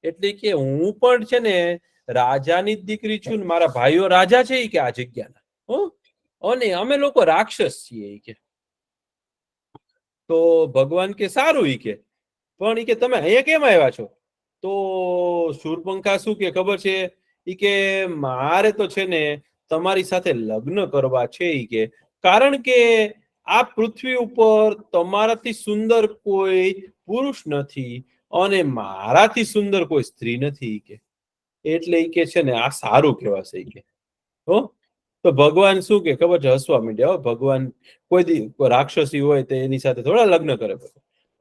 એટલે કે હું પણ છે ને રાજાની જ દીકરી છું ને મારા ભાઈઓ રાજા છે કે આ જગ્યાના. અને અમે લોકો રાક્ષસ છીએ. કે તો ભગવાન કે સારું. ઈ કે પણ ઈ કે તમે અહીંયા કેમ આવ્યા છો? તો શૂરપંખા શું કે ખબર છે? ઈ કે મારે તો છે ને તમારી સાથે લગ્ન કરવા છે. ઈ કે કારણ કે આ પૃથ્વી ઉપર તમારાથી સુંદર કોઈ પુરુષ નથી અને મારાથી સુંદર કોઈ સ્ત્રી નથી. કે એટલે ઈ કે છે ને આ સારું કહેવાશે. ઈ કે તો ભગવાન શું કે ખબર છે? હસવા માંડ્યા. ભગવાન કોઈ રાક્ષસી હોય તો એની સાથે થોડા લગ્ન કરે.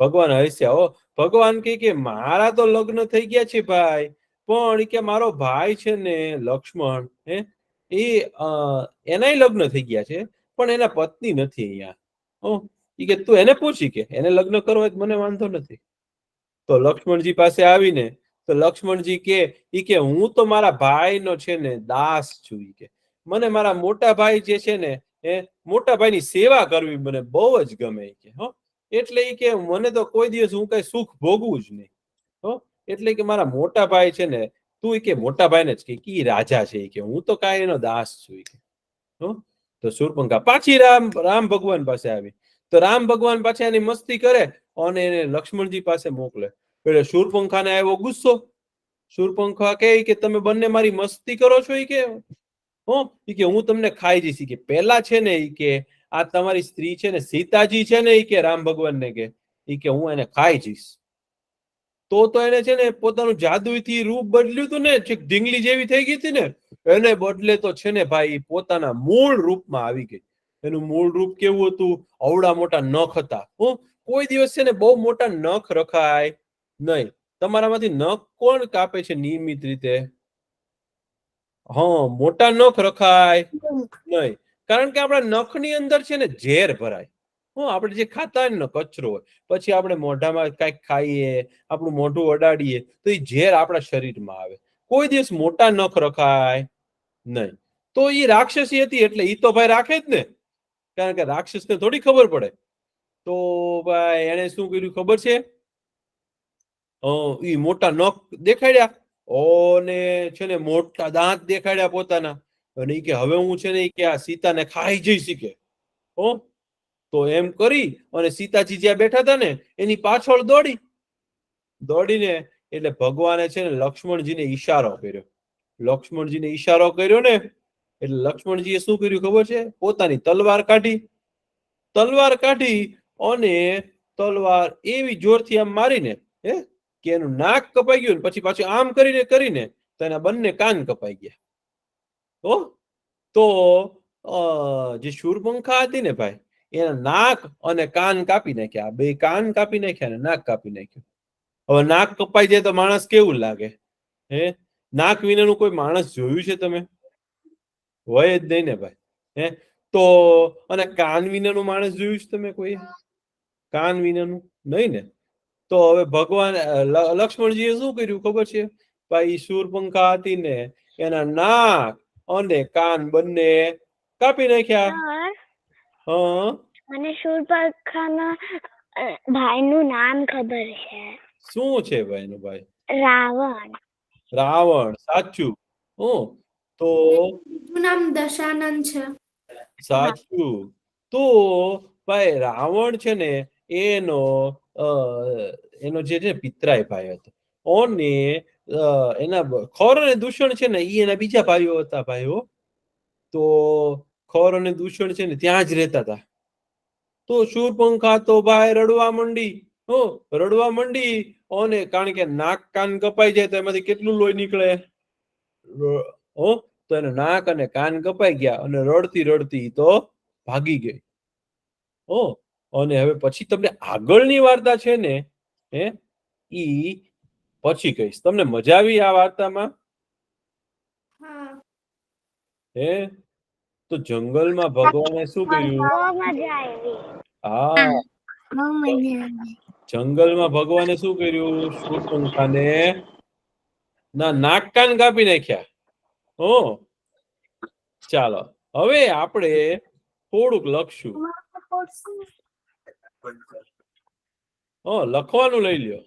ભગવાન હસ્યા. ભગવાન કે મારા તો લગ્ન થઈ ગયા છે ભાઈ, પણ કે મારો ભાઈ છે ને લક્ષ્મણ એનાય લગ્ન થઈ ગયા છે પણ એના પત્ની નથી અહીંયા. કે તું એને પૂછી કે એને લગ્ન કરવા મને વાંધો નથી. તો લક્ષ્મણજી પાસે આવીને તો લક્ષ્મણજી કે હું તો મારા ભાઈનો છે ને દાસ છું. કે મને મારા મોટા ભાઈ જે છે ને મોટા ભાઈની સેવા કરવી મને બહુ જ ગમે. કે એટલે કે મને તો કોઈ દિવસ હું કઈ સુખ ભોગવું જ નહીં. એટલે કે મારા મોટા ભાઈ છે ને તું કે મોટા ભાઈને જ કે રાજા છે. કે હું તો કાંઈ એનો દાસ છું. તો શૂરપંખા પાછી રામ ભગવાન પાસે આવી. તો રામ ભગવાન પાછા એની મસ્તી કરે અને એને લક્ષ્મણજી પાસે મોકલે. એટલે શૂરપંખાને આવ્યો ગુસ્સો. શૂરપંખા કે તમે બંને મારી મસ્તી કરો છો? કે હું તમને ખાઈ જઈશ. કે પેલા છે ને કે આ તમારી સ્ત્રી છે ને સીતાજી છે ને કે રામ ભગવાનને કે હું એને ખાઈ જઈશ. તો એને છે ને પોતાનું જાદુથી રૂપ બદલ્યું હતું ને ઢીંગલી જેવી થઈ ગઈ હતી ને એને બદલે તો છે ને ભાઈ પોતાના મૂળ રૂપમાં આવી ગઈ. એનું મૂળ રૂપ કેવું હતું? અવડા મોટા નખ હતા. કોઈ દિવસ છે ને બહુ મોટા નખ રખાય નહીં. તમારામાંથી નખ કોણ કાપે છે નિયમિત રીતે? મોટા નખ રખાય નહીં. કારણ કે આપણા નખની અંદર છે ને ઝેર ભરાય. આપણે જે ખાતા હોય ને કચરો હોય પછી આપણે મોઢામાં કઈક ખાઈએ, આપણું મોઢું અડાડીએ તો એ ઝેર આપણા શરીરમાં આવે. કોઈ દિવસ મોટા નખ રખાય નહીં. તો એ રાક્ષસી હતી એટલે એ તો ભાઈ રાખે જ ને, કારણ કે રાક્ષસને થોડી ખબર પડે. તો ભાઈ એને શું કર્યું ખબર છે? એ મોટા નખ દેખાડ્યા અને છે ને મોટા દાંત દેખાડ્યા પોતાના અને કે હવે હું છે ને કે આ સીતાને ખાઈ જઈશ. કે તો એમ કરી અને સીતાજી જ્યાં બેઠા હતા ને એની પાછળ દોડીને એટલે ભગવાને છે ને લક્ષ્મણજીને ઈશારો કર્યો. લક્ષ્મણજીને ઈશારો કર્યો ને એટલે લક્ષ્મણજીએ શું કર્યું ખબર છે? પોતાની તલવાર કાઢી અને તલવાર એવી જોરથી આમ મારીને કે એનું નાક કપાઈ ગયું. પછી પાછું આમ કરીને તો એના બંને કાન કપાઈ ગયા. તો જે શૂરપંખા હતી ને ભાઈ એના નાક અને કાન કાપી નાખ્યા. બે કાન કાપી નાખ્યા અને નાક કાપી નાખ્યું. હવે નાક કપાઈ જાય તો માણસ કેવું લાગે? નાક વિનાનું કોઈ માણસ જોયું છે તમે? હોય જ નહીં ને ભાઈ. તો અને કાન વિનાનું માણસ જોયું છે તમે કોઈ? કાન વિનાનું નહીં ને? તો હવે ભગવાન લક્ષ્મણજીએ શું કર્યું ખબર છે? ભાઈ શૂરપંખા હતી ને એના નાક અને કાન બંને કાપી નાખ્યા. હા, મને શૂરપંખાના ભાઈનું નામ ખબર છે. શું છે ભાઈનું ભાઈ? રાવણ. રાવણ, સાચું. તો બીજું નામ દશાનન છે. સાચું. તો ભાઈ રાવણ છે ને એનો એનો જે છે પિતરાય ભાઈ હતો અને એના ખોર અને દૂષણ છે ને એ એના બીજા ભાઈઓ હતા ભાઈઓ. તો ખોર અને દૂષણ છે ને ત્યાં જ રહેતા હતા. તો શૂરપંખા તો ભાઈ રડવા માંડી. રડવા માંડી અને કારણ કે નાક કાન કપાઈ જાય તો એમાંથી કેટલું લોહી નીકળે. તો એના નાક અને કાન કપાઈ ગયા અને રડતી રડતી તો ભાગી ગઈ. અને હવે પછી તમને આગળની વાર્તા છે ને ઈ પછી કહીશ. તમને મજા આવી આ વાર્તામાં? હા. તો જંગલમાં ભગવાને શું કર્યું? બહુ મજા આવી. હા, જંગલમાં ભગવાને શું કર્યું? શૂરપંખાને ના નાક કાન કાપી નાખ્યા. ચાલો હવે આપણે થોડુંક લખશું. લખવાનું લઈ લ્યો.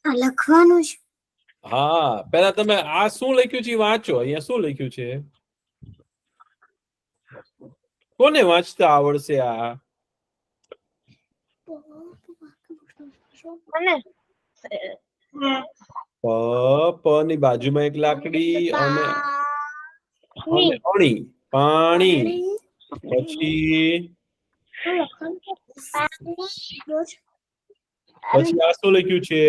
લખવાનું છે. હા, પેલા તમે આ શું લખ્યું છે વાંચો. અહીંયા શું લખ્યું છે? કોને વાંચતા આવડશે આ? પ ની બાજુમાં એક લાકડી અને અણી, પાણી. પછી આ શું લખ્યું છે?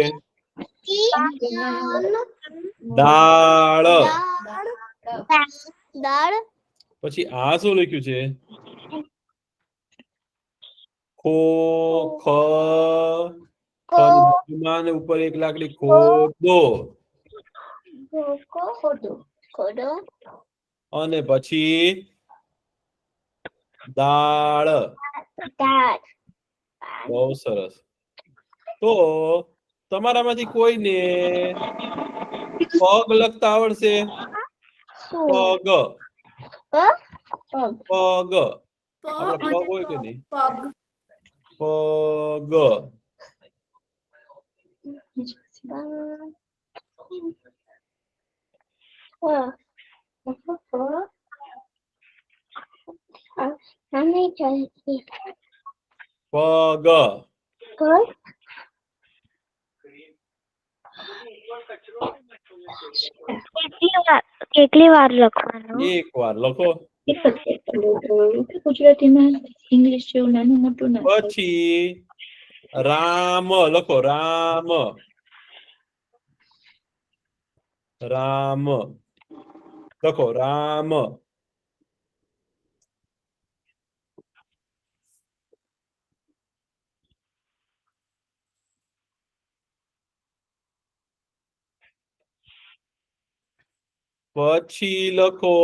દાળ. દાળ. પછી આ શું લખ્યું છે? ખો, ખ. બાજુમાં ને ઉપર એક લાકડી ખોદો. અને પછી દાળ. બહુ સરસ. તો તમારામાંથી કોઈને પગ લખતા આવડશે? પગ. પગ. આપણે પગ હોય કે નહીં? પગ. પગ. કેટલી વાર લખવાનું? એક વાર લખો. ગુજરાતીમાં ઇંગ્લિશ જેવું નાનું મોટું ના. પછી રામ લખો. રામ. રામ લખો. રામ. પછી લખો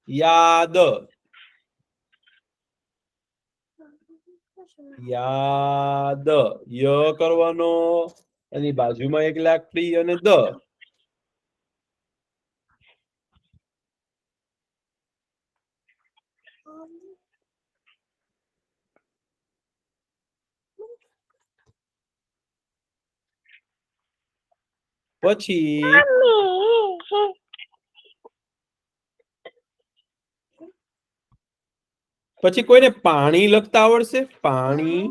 યાદ. યાદ. ય કરવાનો એની બાજુમાં એક લાકડી અને દ. પછી કોઈને પાણી લખતા આવડશે? પાણી.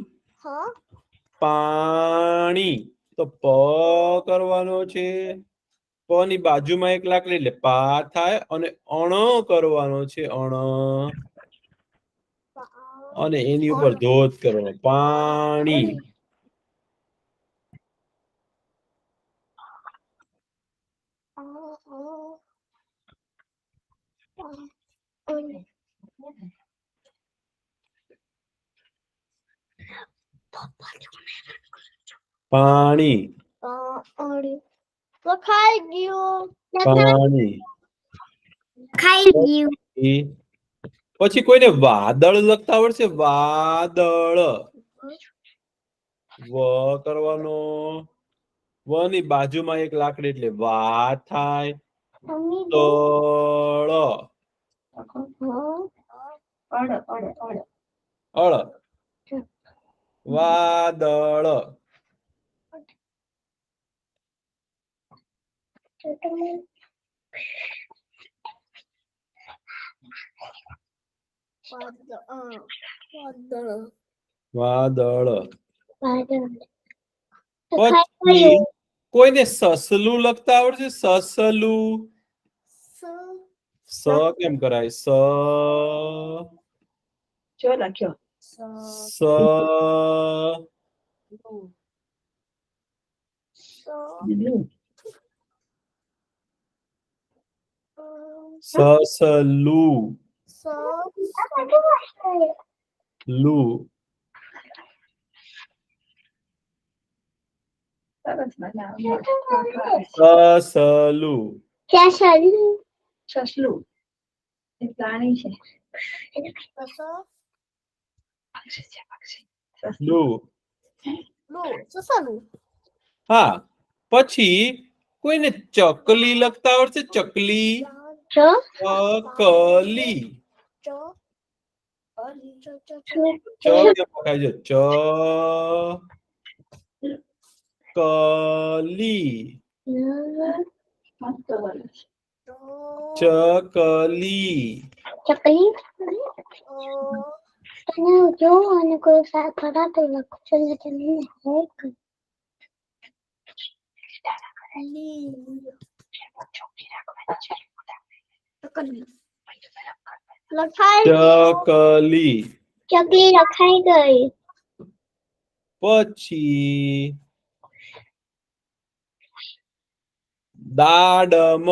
પાણી. તો પ કરવાનો છે. પ ની બાજુમાં એક લાકડી એટલે પા થાય અને અણ કરવાનો છે. અણ. અને એની ઉપર ધોધ કરવાનો. પાણી. પાણી. લખાઈ ગયું. પાણી. ખાઈ ગયું પછી કોઈને વાદળ લખતા આવડશે વાદળ વ કરવાનો વ ની બાજુમાં એક લાકડી એટલે વા થાય દળ અળ વાદળ વાદળ પછી કોઈને સસલું લખતા આવડશે સસલું સ કેમ કરાય સ લખ્યો સ સસલું લુ સસલું સસલું એ પ્રાણી છે લુ હા પછી કોઈને ચકલી લખતા આવડશે ચકલી ચકલી ચ કેમ લખાય છે ચકલી ચકલી ચકલી તને જો અને કોઈ ખરાબ લખો ચકલી ચકલી લખાઈ ગઈ પછી દાડમ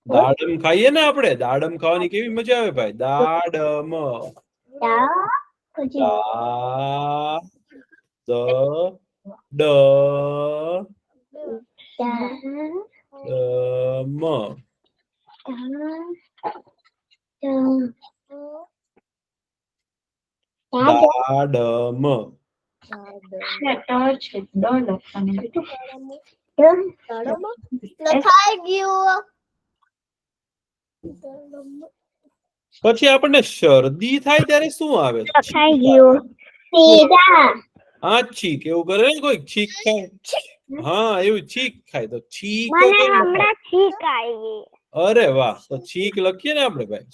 દાડમ ખાઈએ ને આપણે દાડમ ખાવાની કેવી મજા આવે ભાઈ દાડમ પછી દા દ ડ મ દાડમ છે ડ લખવાનું લખાઈ ગયું પછી આપણને શરદી થાય ત્યારે શું આવે લખાઈ ગયું સીધા હા છીક એવું કરે ને કોઈ છીક ખાય હા એવું છીક ખાય તો છીક મને હમણાં છીક આવી અરે વાહ તો છીક લખીએ ને આપણે ભાઈ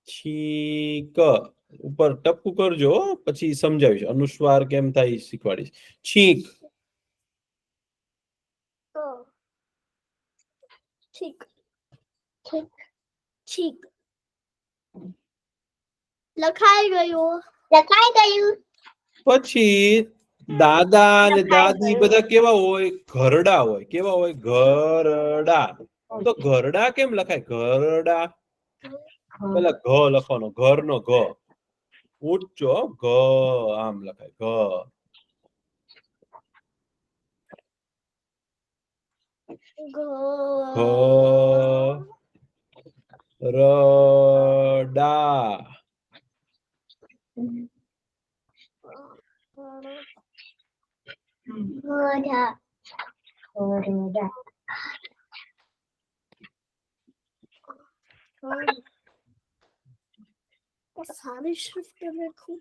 છીક ઉપર ટપકું કરજો પછી સમજાવીશ અનુસ્વાર કેમ થાય શીખવાડીશ છીક છીક છીક છીક લખાઈ ગયું પછી દાદા અને દાદી બધા કેવા હોય ઘરડા હોય કેવા હોય ઘરડા તો ઘરડા કેમ લખાય ઘરડા પેલા ઘ લખવાનો ઘરનો ઘ ઊંચો ઘ આમ લખાય ઘ રડા સારી શિફ્ટ લખું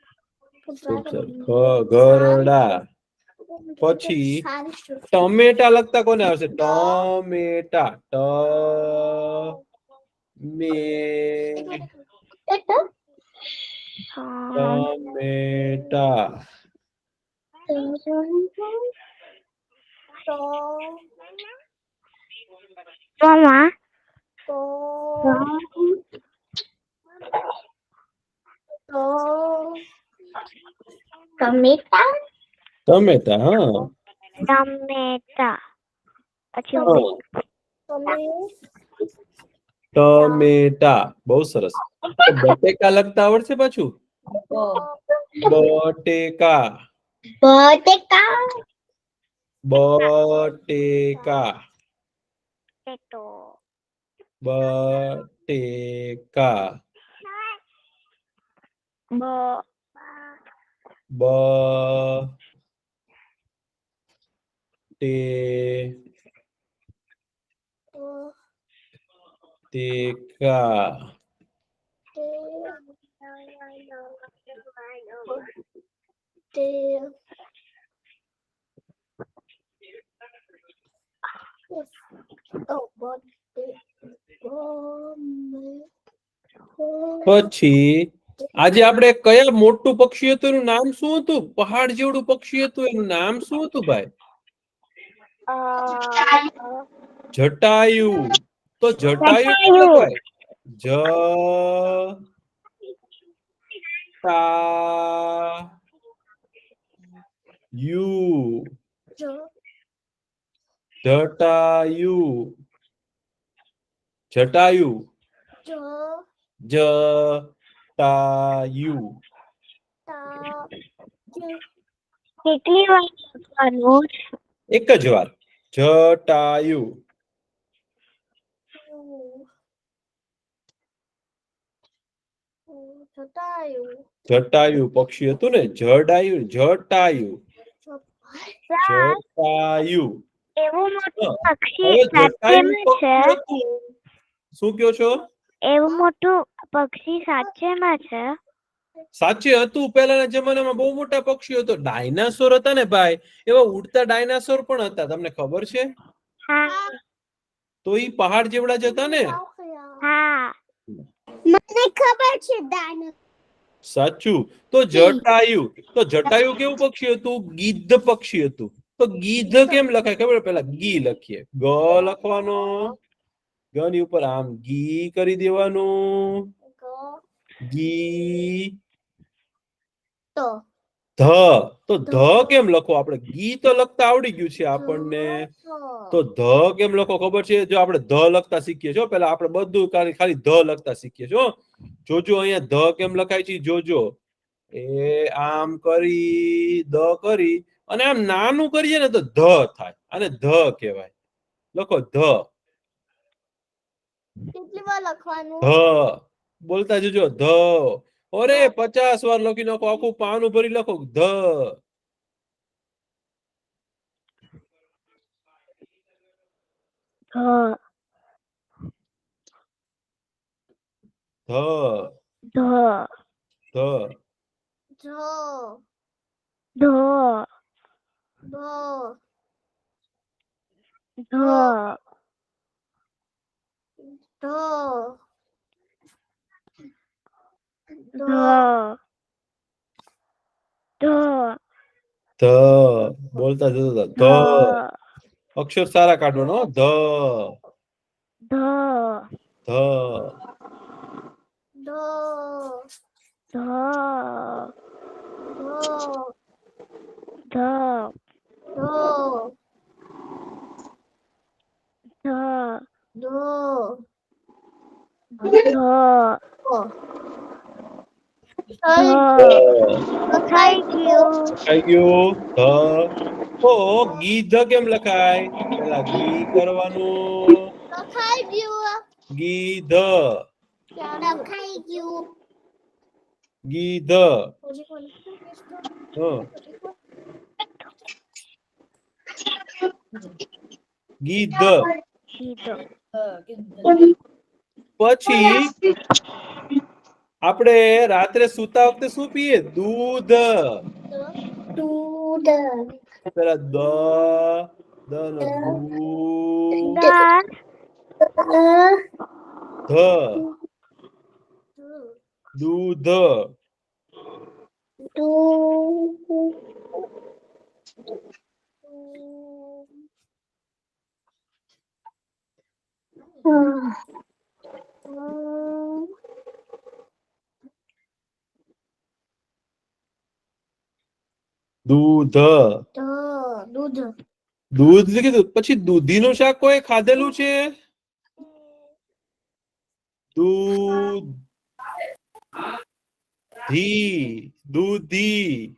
ઘરડા પછી ટમેટા લખતા કોને આવશે ટમેટા ટ મે ટમેટા મમ્મા ટમેટા ટમેટા હા ટમેટા પછી ટમેટા બહુ સરસ બટેકા લખતા આવડશે પાછું બટેકા બટેકા બટેકા potato, બટેકા બટેકા પછી આજે આપણે કયા મોટું પક્ષી હતું એનું નામ શું હતું? પહાડ જેવડું પક્ષી હતું એનું નામ શું હતું ભાઈ? જટાયુ. તો જટાયુ કેમ જટાયુ. લખાય? જટાયુ જટાયુ જટાયુ કેટલી વાર લખવાનું? એક જ વાર. જટાયુ જટાયુ પક્ષી હતું ને, જડાયુ જટાયુ જટાયુ. એવું મોટું હવે પક્ષી જટાયુ સાચેમાં છે? પક્ષી હતું. શું કયો છો? એવું મોટું પક્ષી સાચેમાં છે? સાચે હતું. પહેલાના જમાનામાં બહુ મોટા પક્ષીઓ હતો. ડાયનાસોર હતા ને ભાઈ, એવા ઉડતા ડાયનાસોર પણ હતા. તમને ખબર છે? હા. તો ઈ પહાડ જેવડા જ હતા ને. હા. મને ખબર છે દાનો. સાચું. તો જટાયુ. તો જટાયુ કેવું પક્ષી હતું? ગીધ પક્ષી હતું. તો ગીધ કેમ લખાય ખબર? પેલા ગી લખીએ. ગ લખવાનો, ગ ની ઉપર આમ ગી કરી દેવાનું. ગી ધ. તો ધ કેમ લખો? આપણે ગી તો લખતા આવડી ગયું છે આપણને. તો ધ કેમ લખો ખબર છે? જો આપણે ધ લખતા શીખીએ છો, પેલા આપણે બધું ખાલી ધ લખતા શીખીએ છો. જોજો અહીંયા ધ કેમ લખાય છે જોજો. એ આમ કરી દ કરી અને આમ નાનું કરીએ ને તો ધ થાય. અને ધ કહેવાય. લખો ધ. કેટલી વાર લખવાનું? ધ બોલતા જજો. ધ. અરે 50 વાર લખી નાખો. આખું પાનું ભરી લખો the. The. The. The. The. The. The. The. The. The બોલતા જતો ધ. ધ. અક્ષર સારા કાઢવાનો. ધ. ધ. ધ. ધ. થઈ ગયું. થઈ ગયું. ધ. તો ગીધ કેમ લખાય? પેલા ગી કરવાનું. લખાઈ ગયું. ગીધ. લખાઈ ગયું. ગીધ. ગીધ. પછી આપણે રાત્રે સુતા વખતે શું પીએ? દૂધ. દૂધ. પેલા દ નો દૂધ. ધ. દૂધ. દૂધ. દૂધ કીધું. પછી દૂધીનું શાક કોઈ ખાધેલું છે? દૂધ. દૂધી.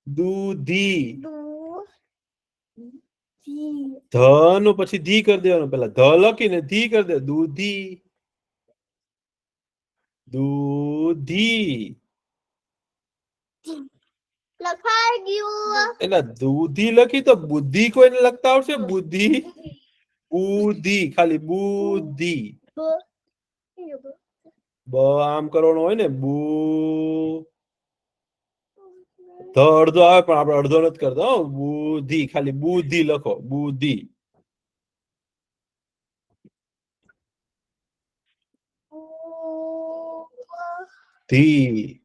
દૂધી. દૂ ધ નું પછી ધી કરી દેવાનું, પેલા ધ લખીને ધી કરી દે, દૂધી. દૂધી. લખાઈ ગયું. એટલે દૂધી લખી તો બુદ્ધિ કોઈને લખતા આવશે? બુદ્ધિ. બુદ્ધિ, ખાલી બુદ્ધિ. બ આમ કરવાનું હોય ને, બુ. ધ અડધો આવે પણ આપણે અડધો નથી કરતો. બુદ્ધિ, ખાલી બુદ્ધિ લખો, બુદ્ધિ. ધી.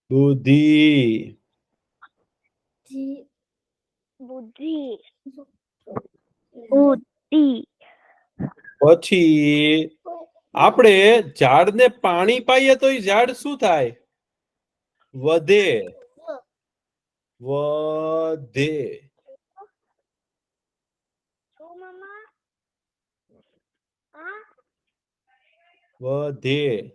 બુદ્ધિ. બુદ્ધિ. બુદ્ધિ. પછી આપણે ઝાડને પાણી પાઈએ તો એ ઝાડ શું થાય? વધે. વધે. શું મમ્મા? વધે.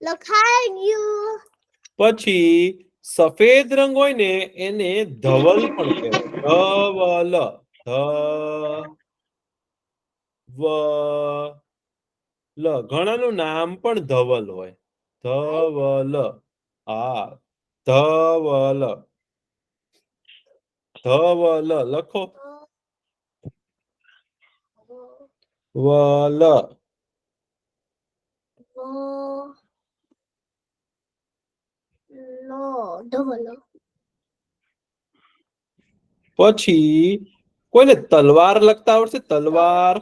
લખાઈ ગયું. પછી સફેદ રંગ હોય ને એને ધવલ પણ કહેવાય. ધવલ. લ ઘણાનું નામ પણ ધવલ હોય. ધવલ. હા, ધવલ. ધવલ લખો. વલ. ધવલ. પછી કોઈને તલવાર લખતા આવડશે? તલવાર.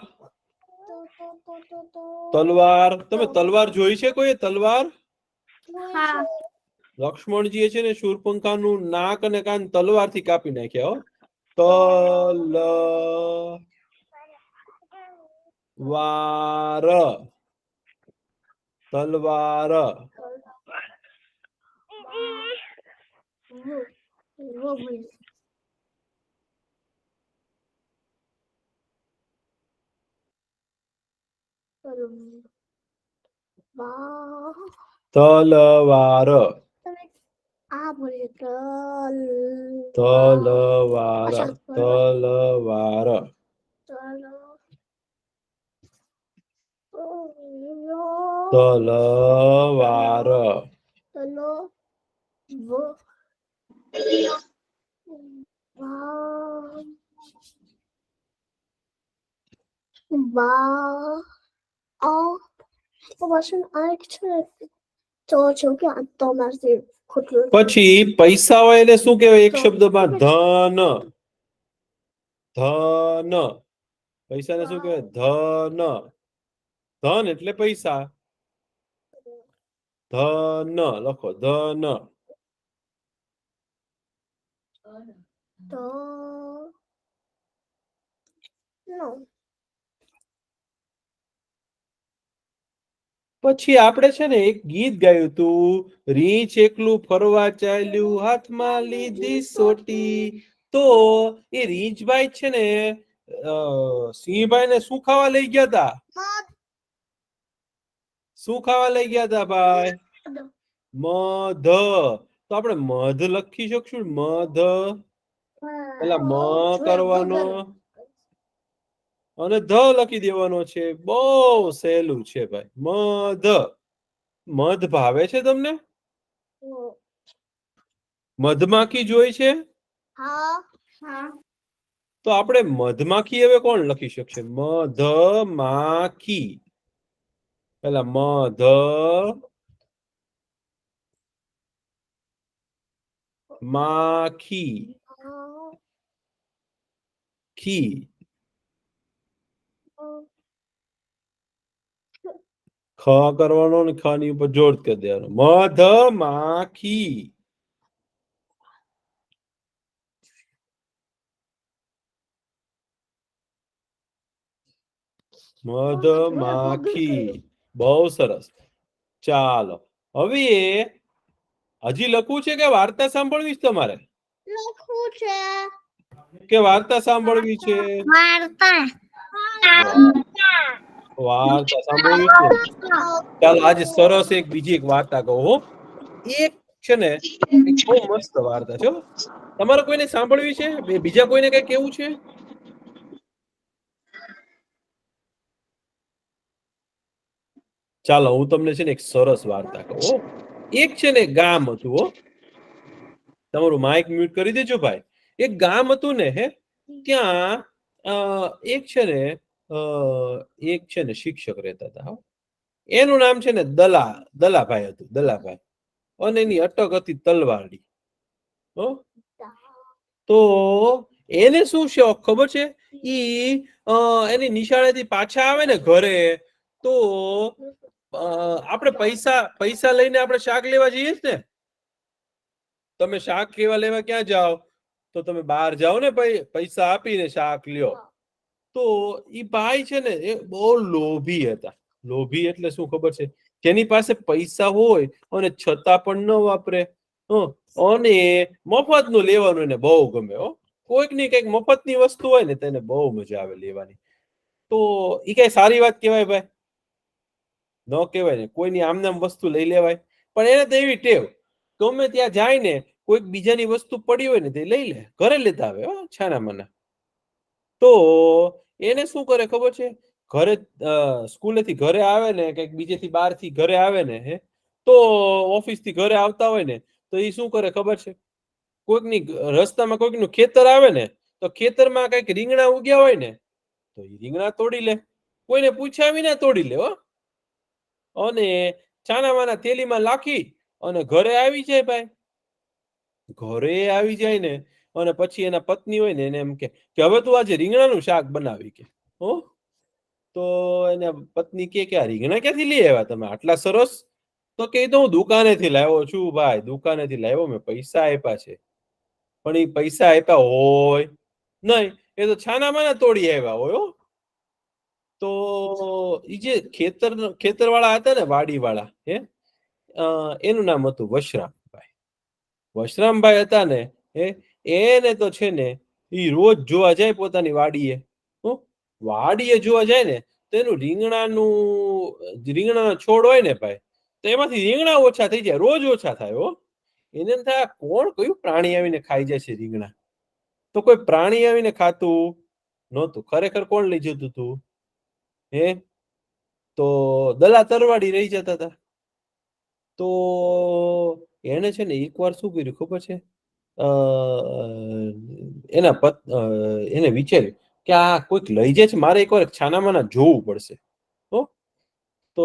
તલવાર. તમે તલવાર જોઈ છે કોઈ? તલવાર. હા. લક્ષ્મણજી છે ને શૂરપંખાનું નાક અને કાન તલવારથી કાપી નાખ્યા. તલ વાર. તલવાર. તલવાર. આ બોલે તલવાર. તલવાર. તલવાર. તલો પછી પૈસા હોય એને શું કહેવાય? એક શબ્દમાં ધન. ધન. પૈસાને શું કહેવાય? ધન. ધન એટલે પૈસા. ધન લખો. ધન. તો પછી આપણે છે ને એક ગીત ગાયું હતું, રીંછ એકલું ફરવા ચાલ્યું, હાથમાં લીધી સોટી. તો એ રીંછભાઈ છે ને સિંહભાઈ ને શું ખાવા લઈ ગયા હતા? શું ખાવા લઈ ગયા હતા ભાઈ? મધ. તો આપણે મધ લખી શકશું? મધ. પેલા મ કરવાનો અને ધ લખી દેવાનો છે. બહુ સહેલું છે ભાઈ. મધ. મધ ભાવે છે તમને? મધમાખી જોઈ છે? હા. હા. તો આપણે મધમાખી હવે કોણ લખી શકશે? મધમાખી. પેલા મધ માખી. ખી. ખ કરવાનો ને ખ ની ઉપર જોડ કરી દેવાનો. મધમાખી. મધમાખી. બહુ સરસ. ચાલો હવે હજી લખવું છે કે વાર્તા સાંભળવી છે તમારે લખવું છે કે વાર્તા સાંભળવી છે? વાર્તા વાર્તા સાંભળવી છે. ચાલો આજે સરસ એક બીજી એક વાર્તા કહું હો. એક છે ને એક બહુ મસ્ત વાર્તા છે હો. તમારે કોઈને સાંભળવી છે? બીજા કોઈને કઈ કેવું છે? ચાલો હું તમને છે ને એક સરસ વાર્તા કહું હો. એક છે ને ગામ હતું હો. તમારું માઇક મ્યુટ કરી દેજો ભાઈ. એક ગામ હતું ને હે, ત્યાં એક છે ને શિક્ષક રહેતા હતા હો. એનું નામ છે ને દલાભાઈ હતું, દલાભાઈ. અને એની અટક હતી તલવારની હો. તો એને શું શોખ ખબર છે? એની નિશાળેથી પાછા આવે ને ઘરે તો આપણે પૈસા લઈને આપણે શાક લેવા જઈએ ને. તમે શાક લેવા ક્યાં જાઓ? તો તમે બહાર જાઓ ને પૈસા આપીને શાક લ્યો. તો ઈ ભાઈ છે ને એ બહુ લોભી હતા. લોભી એટલે શું ખબર છે? જેની પાસે પૈસા હોય અને છતાં પણ ન વાપરે. અને મફતનું લેવાનું એને બહુ ગમે હો. કોઈક ની કઈક મફતની વસ્તુ હોય ને તેને બહુ મજા આવે લેવાની. તો ઈ કઈ સારી વાત કહેવાય ભાઈ? ન કહેવાય ને. કોઈની આમનામ વસ્તુ લઈ લેવાય? પણ એને તો એવી ટેવ, ગમે ત્યાં જાય ને કોઈક બીજાની વસ્તુ પડી હોય ને તે લઈ લે, ઘરે લેતા આવે હો છાના માના. તો એને શું કરે ખબર છે? ઘરે સ્કૂલેથી ઘરે આવે ને કઈક બીજેથી બહારથી ઘરે આવે ને હે, તો ઓફિસથી ઘરે આવતા હોય ને તો એ શું કરે ખબર છે? કોઈકની રસ્તામાં કોઈકનું ખેતર આવે ને તો ખેતરમાં કઈક રીંગણા ઉગ્યા હોય ને તો એ રીંગણા તોડી લે. કોઈને પૂછ્યા વિના તોડી લે હો. અને છાના માના થેલીમાં લાખી અને ઘરે આવી જાય ભાઈ. ઘરે આવી જાય ને અને પછી એના પત્ની હોય ને એને એમ કે હવે તું આજે રીંગણાનું શાક બનાવી કે હો. તો એના પત્ની કે આ રીંગણા ક્યાંથી લઈ આવ્યા તમે આટલા સરસ? તો કે તો હું દુકાનેથી લાવ્યો છું ભાઈ, દુકાનેથી લાવ્યો, મેં પૈસા આપ્યા છે. પણ એ પૈસા આપ્યા હોય નહીં, એ તો છાના માના તોડી આવ્યા હોય હો. તો એ જે ખેતર વાળા હતા ને, વાડી વાળા હે, એનું નામ હતું વશરામભાઈ. વશરામભાઈ હતા ને એને તો છે ને એ રોજ જોવા જાય પોતાની વાડીએ. વાડીએ જોવા જાય ને તો એનું રીંગણાનો છોડ હોય ને ભાઈ, તો એમાંથી રીંગણા ઓછા થઈ જાય, રોજ ઓછા થાય હો. એને એમ થાય કોણ કયું પ્રાણી આવીને ખાઈ જાય છે રીંગણા? તો કોઈ પ્રાણી આવીને ખાતું નહોતું. ખરેખર કોણ લઈ જતું હતું હે? તો દલા તરવાડી રહી જતા હતા. તો એને છે ને એકવાર શું કર્યું ખબર છે? એને વિચાર્યું કે આ કોઈક લઈ જાય છે, મારે એકવાર છાનામાના જોવું પડશે હો. તો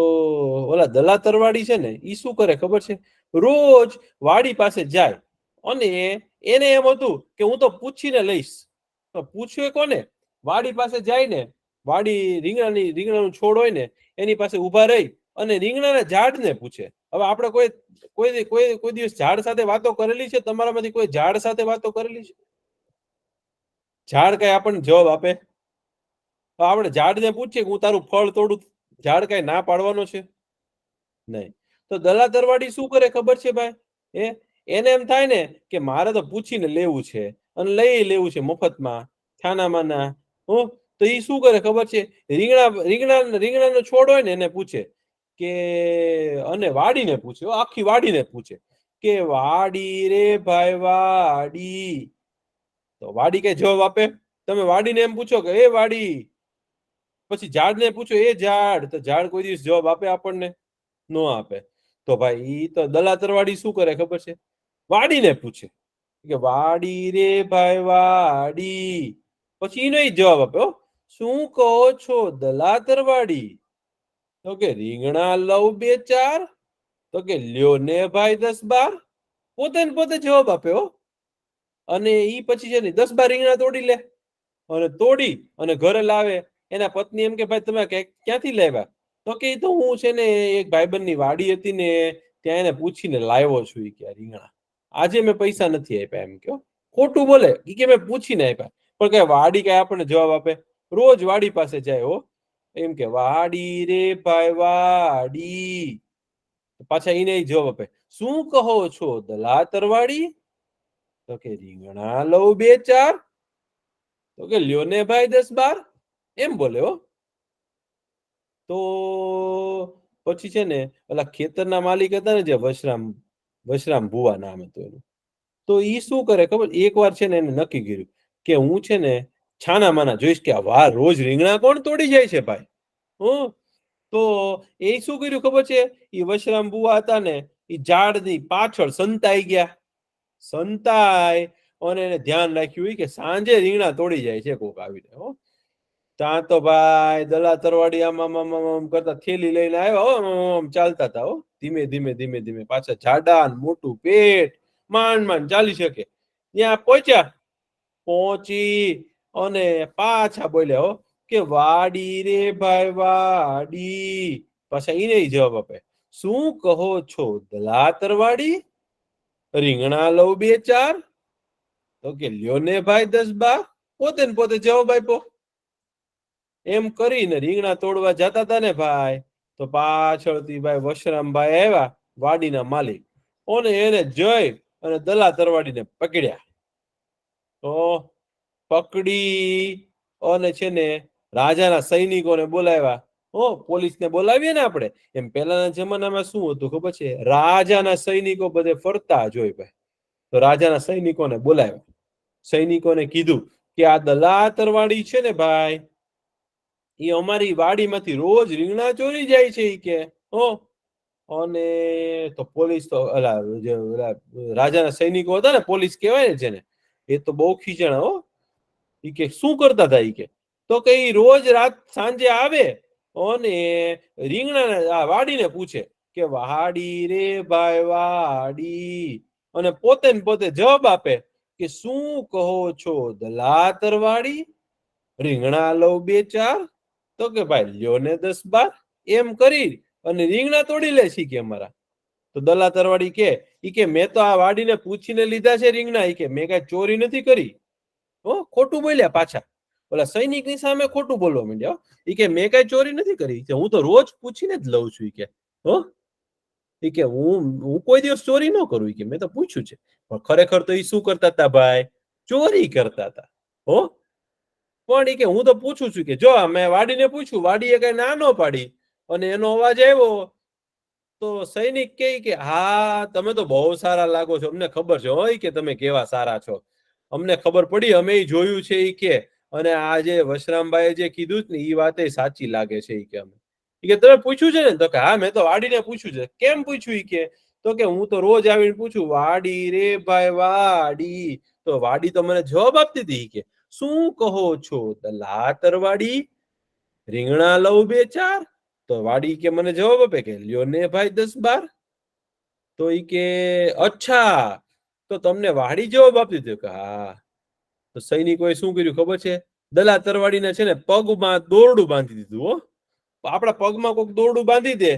ઓલા દલા તરવાડી છે ને ઈ શું કરે ખબર છે? રોજ વાડી પાસે જાય અને એને એમ હતું કે હું તો પૂછીને લઈશ. તો પૂછ્યું કોને? વાડી પાસે જાય ને, વાડી રીંગણાનું છોડ હોય ને એની પાસે ઉભા રહી અને રીંગણાના ઝાડને પૂછે. હવે આપણે કોઈ દિવસ ઝાડ સાથે વાતો કરેલી છે? તમારામાંથી કોઈ ઝાડ સાથે વાતો કરેલી છે? ઝાડ કઈ આપણને જવાબ આપે? આપણે ઝાડને પૂછીએ કે હું તારું ફળ તોડું, ઝાડ કઈ ના પાડવાનો છે? નહીં. તો દલા તરવાડી શું કરે ખબર છે ભાઈ? એને એમ થાય ને કે મારે તો પૂછીને લેવું છે અને લઈ લેવું છે મફતમાં છાનામાના હો. તો એ શું કરે ખબર છે? રીંગણાનો છોડ હોય ને એને પૂછે કે, અને વાડીને પૂછે, આખી વાડીને પૂછે કે વાડી રે ભાઈ વાડી. તો વાડી કઈ જવાબ આપે? તમે વાડીને એમ પૂછો કે એ વાડી, પછી ઝાડને પૂછો એ ઝાડ, તો ઝાડ કોઈ દિવસ જવાબ આપે આપણને? ન આપે. તો ભાઈ ઈ તો દલા તરવાડી શું કરે ખબર છે? વાડીને પૂછે કે વાડી રે ભાઈ વાડી. પછી એનો જવાબ આપે, શું કહો છો દલા તરવાડી? તો કે રીંગણા લઉં 2-4. તો કે લ્યો ને ભાઈ 10-12. પોતે જવાબ આપે હો. અને ઈ પછી છે ને 10-12 રીંગણા તોડી લે અને તોડી અને ઘરે લાવે. એના પત્ની એમ કે ભાઈ તમે ક્યાંથી લાવ્યા? તો કે તો હું છે ને એક ભાઈબંધની વાડી હતી ને ત્યાં એને પૂછીને લાવ્યો છું કે રીંગણા. આજે મેં પૈસા નથી આપ્યા એમ કયો. ખોટું બોલે કે મેં પૂછીને આપ્યા. પણ કઈ વાડી કઈ આપણને જવાબ આપે? રોજ વાડી પાસે જાય હો. એમ કે વાડી રે ભાઈ વાડી. પાછા એને જવાબ આપે, શું કહો છો દલા તરવાડી? તો કે રીંગણા લઉં 2-4. તો કે લ્યો ને ભાઈ 10-12. એમ બોલે હો. તો પછી છે ને ઓલા ખેતરના માલિક હતા ને, જે વશરામ ભુવા નામ હતું એનું, તો ઈ શું કરે ખબર? એકવાર છે ને એને નક્કી કર્યું કે હું છે ને છાના માના જોઈશ કે વાહ, રોજ રીંગણા કોણ તોડી જાય છે ભાઈ. હું તો એ શું કર્યું ખબર છે? ઈ વશરામ ભુવા હતા ને, ઈ ઝાડની પાછળ સંતાઈ ગયા. સંતાય અને એને ધ્યાન રાખ્યું કે સાંજે રીંગણા તોડી જાય છે કોક આવીને. હો, ત્યાં તો ભાઈ દલા તરવાડી આમ કરતા થેલી લઈને આવ્યા, ચાલતા હતા. હો, ધીમે ધીમે ધીમે ધીમે, પાછા જાડા મોટું પેટ, માંડ ચાલી શકે. ત્યાં પહોંચી અને પાછા બોલ્યા હો કે વાડી રે ભાઈ વાડી. પાછા એને જવાબ આપે, શું કહો છો દલા તરવાડી? રીંગણા લઉં 2-4. તો કે લ્યો ને ભાઈ 10-12. પોતે ને પોતે જવાબ આપ્યો. એમ કરીને રીંગણા તોડવા જતા હતા ને ભાઈ, તો પાછળથી ભાઈ વશરામભાઈ આવ્યા, વાડીના માલિક, અને એને જઈ અને દલા તરવાડીને પકડ્યા. તો પકડી અને છે ને રાજાના સૈનિકોને બોલાવ્યા. પોલીસને બોલાવીએ ને આપણે, એમ પહેલાના જમાનામાં શું હતું ખબર છે? રાજાના સૈનિકો બધે ફરતા જોઈ ભાઈ. તો રાજાના સૈનિકોને બોલાવ્યા. સૈનિકોને કીધું કે આ દલા તરવાડી છે ને ભાઈ, એ અમારી વાડીમાંથી રોજ રીંગણા ચોરી જાય છે ઈ કે. અને તો પોલીસ તો રાજાના સૈનિકો હતા ને, પોલીસ કહેવાય ને જેને, એ તો બહુ ખીજાણા. હો, ઈ કે શું કરતા હતા? ઈ કે તો કે ઈ રોજ રાત સાંજે આવે અને રીંગણા વાડીને પૂછે કે વાડી રે ભાઈ વાડી, અને પોતે ને પોતે જવાબ આપે કે શું કહો છો દલા તરવાડી? રીંગણા લઉં 2-4. તો કે ભાઈ લ્યો ને 10-12. એમ કરી અને રીંગણા તોડી લે છે કે અમારા. તો દલા તરવાડી કે ઈ કે મેં તો આ વાડીને પૂછીને લીધા છે રીંગણા. ઈ કે મેં કઈ ચોરી નથી કરી. ખોટું બોલ્યા પાછા. ઓલા સૈનિકની સામે ખોટું બોલવા માંડ્યા. ઈ કે મેં કઈ ચોરી નથી કરી, હું તો રોજ પૂછીને જ લઉં છું. ઈ કે ઈ કે હું કોઈ દિવસ ચોરી ન કરું. ઈ કે મેં તો પૂછ્યું છે. પણ ખરેખર તો ઈ શું કરતા હતા ભાઈ? ચોરી કરતા હતા. પણ ઈ કે હું તો પૂછું છું. કે જો મેં વાડીને પૂછ્યું, વાડીએ કઈ ના ન પાડી, અને એનો અવાજ આવ્યો તો સૈનિક કે હા, તમે તો બહુ સારા લાગો છો, અમને ખબર છે હોય કે તમે કેવા સારા છો, અમને ખબર પડી, અમે જોયું છે. ઈ કે અને આ જે વશરામભાઈએ જે કીધું ને એ વાત સાચી લાગે છે. ઈ કે અમે ઈ કે તમે પૂછ્યું છે ને? તો કે હા, મેં તો વાડીને પૂછ્યું છે. કેમ પૂછ્યું? ઈ કે તો કે હું તો રોજ આવીને પૂછું, વાડી રે ભાઈ વાડી. તો વાડી તો મને જવાબ આપતી હતી. ઈ કે શું કહો છો દલા તરવાડી? રીંગણા લઉં 2-4. તો વાડી કે મને જવાબ આપે કે લ્યો ને ભાઈ 10-12. તો ઈ કે અચ્છા, તો તમને વાડી જવાબ આપતી હતી? કે હા. તો સૈનિકોએ શું કર્યું ખબર છે? દલા તરવાડીને છે ને પગમાં દોરડું બાંધી દીધું. હો, આપણા પગમાં કોઈક દોરડું બાંધી દે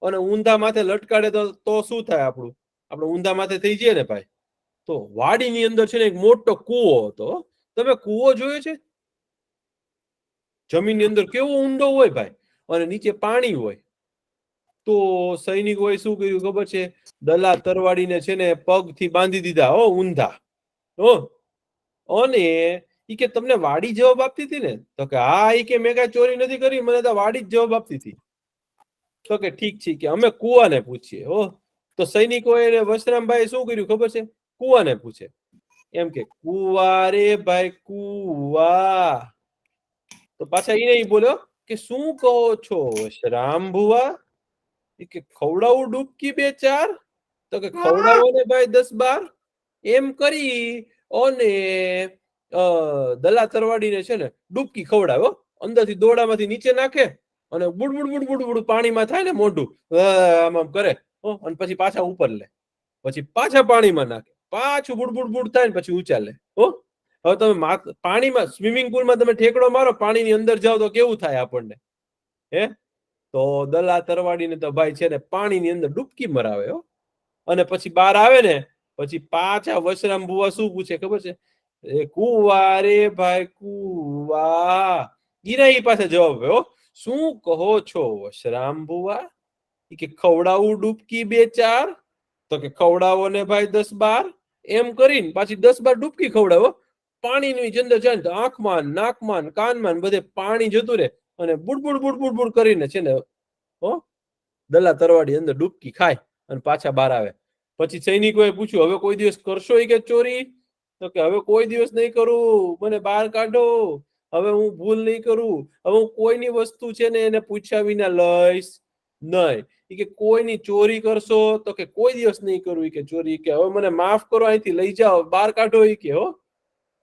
અને ઊંધા માથે લટકાડે તો શું થાય? આપણે ઊંધા માથે થઈ જઈએ ને ભાઈ. તો વાડીની અંદર છે ને એક મોટો કૂવો હતો. તમે કૂવો જોયો છે? જમીનની અંદર કેવો ઊંડો હોય ભાઈ, અને નીચે પાણી હોય. તો સૈનિકોએ શું કર્યું ખબર છે? દલા તરવાડીને છે ને પગથી બાંધી દીધા. ઊંધા. અને ઈ કે તમને વાડી જવાબ આપતી હતી ને? તો કે હા. ઈ કે મેં કઈ ચોરી નથી કરી, મને તો વાડી જ જવાબ આપતી હતી. તો કે ઠીક છે કે અમે કુવાને પૂછીએ. તો સૈનિકોએ વશરામભાઈ શું કર્યું ખબર છે? કુવાને પૂછે. એમ કે કુવા રે ભાઈ કુવા. તો પાછા એને બોલ્યો કે શું કહો છો વશરામ ભુવા? કે ખવડાવું ડૂબકી 2-4. તો કે ખવડાવો ને ભાઈ 10-12. એમ કરી અને દલા તરવાડીને છે ને ડૂબકી ખવડાવ્યો. અંદરથી દોડામાંથી નીચે નાખે અને બુડ પાણીમાં થાય ને, મોઢું આમ કરે, અને પછી પાછા ઉપર લે, પછી પાછા પાણીમાં નાખે, પાછું બુડ થાય ને પછી ઊંચા લે. હવે તમે પાણીમાં, સ્વિમિંગ પુલમાં તમે ઠેકડો મારો, પાણીની અંદર જાઓ તો કેવું થાય આપણને? તો દલા તરવાડીને તો ભાઈ છે ને પાણીની અંદર ડૂબકી મરાવે. અને પછી બહાર આવે ને પછી પાછા વશરામ ભુવા શું પૂછે ખબર છે? કુવા રે ભાઈ કુવા. ઈ પાસે જવાબ આપ્યો, શું કહો છો વશરામ બુઆ? ઈ કે ખવડાવું ડૂબકી 2-4? તો કે ખવડાવો ને ભાઈ 10-12 એમ કરીને પાછી 10-12 ડૂબકી ખવડાવો. પાણીની ચંદર જાય તો આંખમાં નાકમાં કાનમાં બધે પાણી જતું રહે અને બુડબુડ બુડબુડ બુડ કરીને છે ને દલા તરવાડી અંદર ડૂબકી ખાય અને પાછા બહાર આવે. પછી સૈનિકોએ પૂછ્યું હવે કોઈ દિવસ કરશો કે ચોરી? તો કે હવે કોઈ દિવસ નહીં કરું, મને બહાર કાઢો, હવે હું ભૂલ નહીં કરું, હવે હું કોઈની વસ્તુ છે ને એને પૂછ્યા વિના લઈશ નહીં. કે કોઈની ચોરી કરશો? તો કે કોઈ દિવસ નહીં કરું કે ચોરી. કે હવે મને માફ કરો, અહીંથી લઈ જાઓ, બહાર કાઢો કે હો.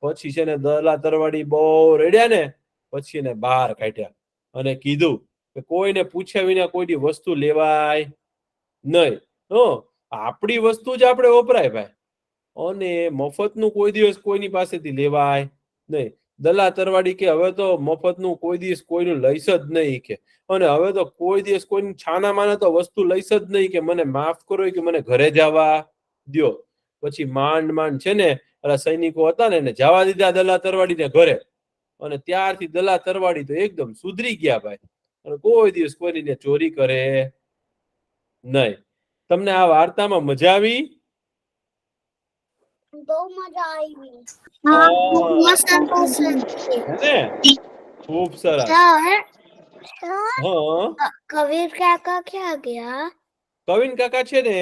પછી છે ને દલા તરવાડી બહુ રેડ્યા ને પછી એને બહાર કાઢ્યા અને કીધું કે કોઈને પૂછ્યા વિના કોઈની વસ્તુ લેવાય નહીં. આપણી વસ્તુ જ આપણે વપરાય ભાઈ, અને મફતનું કોઈ દિવસ કોઈની પાસેથી લેવાય નહીં. દલા તરવાડી કે હવે તો મફતનું કોઈ દિવસ કોઈનું લઈશ જ નહીં કે, અને હવે તો કોઈ દિવસ કોઈની છાના માના તો વસ્તુ લઈશ જ નહીં કે મને માફ કરો કે મને ઘરે જવા દ્યો. પછી માંડ માંડ છે ને સૈનિકો હતા ને એને જવા દીધા દલા તરવાડીને ઘરે, અને ત્યારથી દલા તરવાડી તો એકદમ સુધરી ગયા ભાઈ, અને કોઈ દિવસ કોઈની ચોરી કરે નહીં. તમને આ વાર્તામાં મજા આવી? બહુ મજા આવી. ખૂબ સરસ. કબીર કાકા ક્યાં ગયા? કવિન કાકા છે ને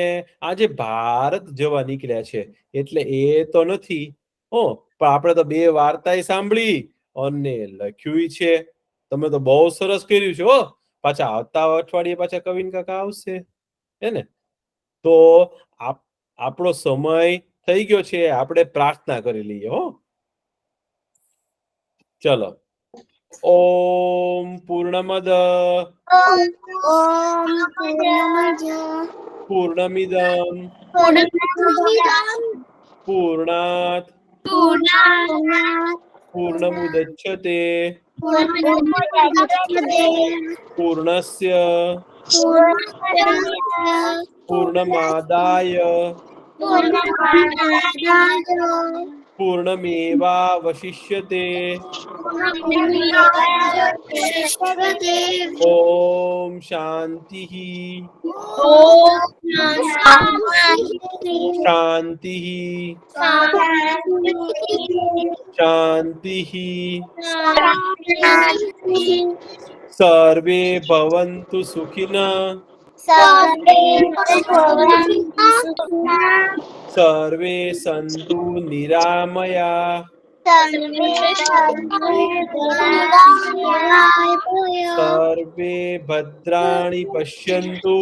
આજે ભારત જવા નીકળ્યા છે, એટલે એ તો નથી પણ આપણે તો 2 વાર્તાએ સાંભળી અને લખ્યું છે. તમે તો બહુ સરસ કર્યું છે. પાછા આવતા અઠવાડિયે પાછા કવિન કાકા આવશે હે ને. તો આપણો સમય થઈ ગયો છે, આપણે પ્રાર્થના કરી લઈએ. ચલો. ઓમ પૂર્ણમદ પૂર્ણમિદં પૂર્ણાત પૂર્ણમુદચ્યતે પૂર્ણસ્ય પૂર્ણમાદાય પૂર્ણમેવાવશિષ્યતે. ઓમ શાંતિ શાંતિ શાંતિ. સર્વે ભવन्तु સુખિનઃ સર્વે સन्तु નિરામયા સર્વે ભદ્રાણિ પશ્યन्तુ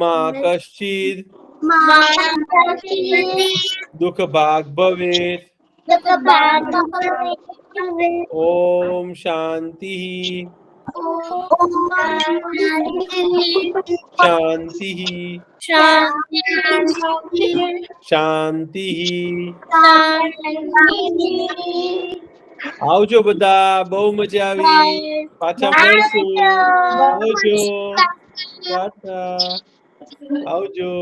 મા કશ્ચિદ દુઃખ ભાગ ભવેત. ઓમ શાંતિ શાંતિ શાંતિ. આવજો બધા, બહુ મજા આવી. પાછા મળશું. આવજો. આવજો.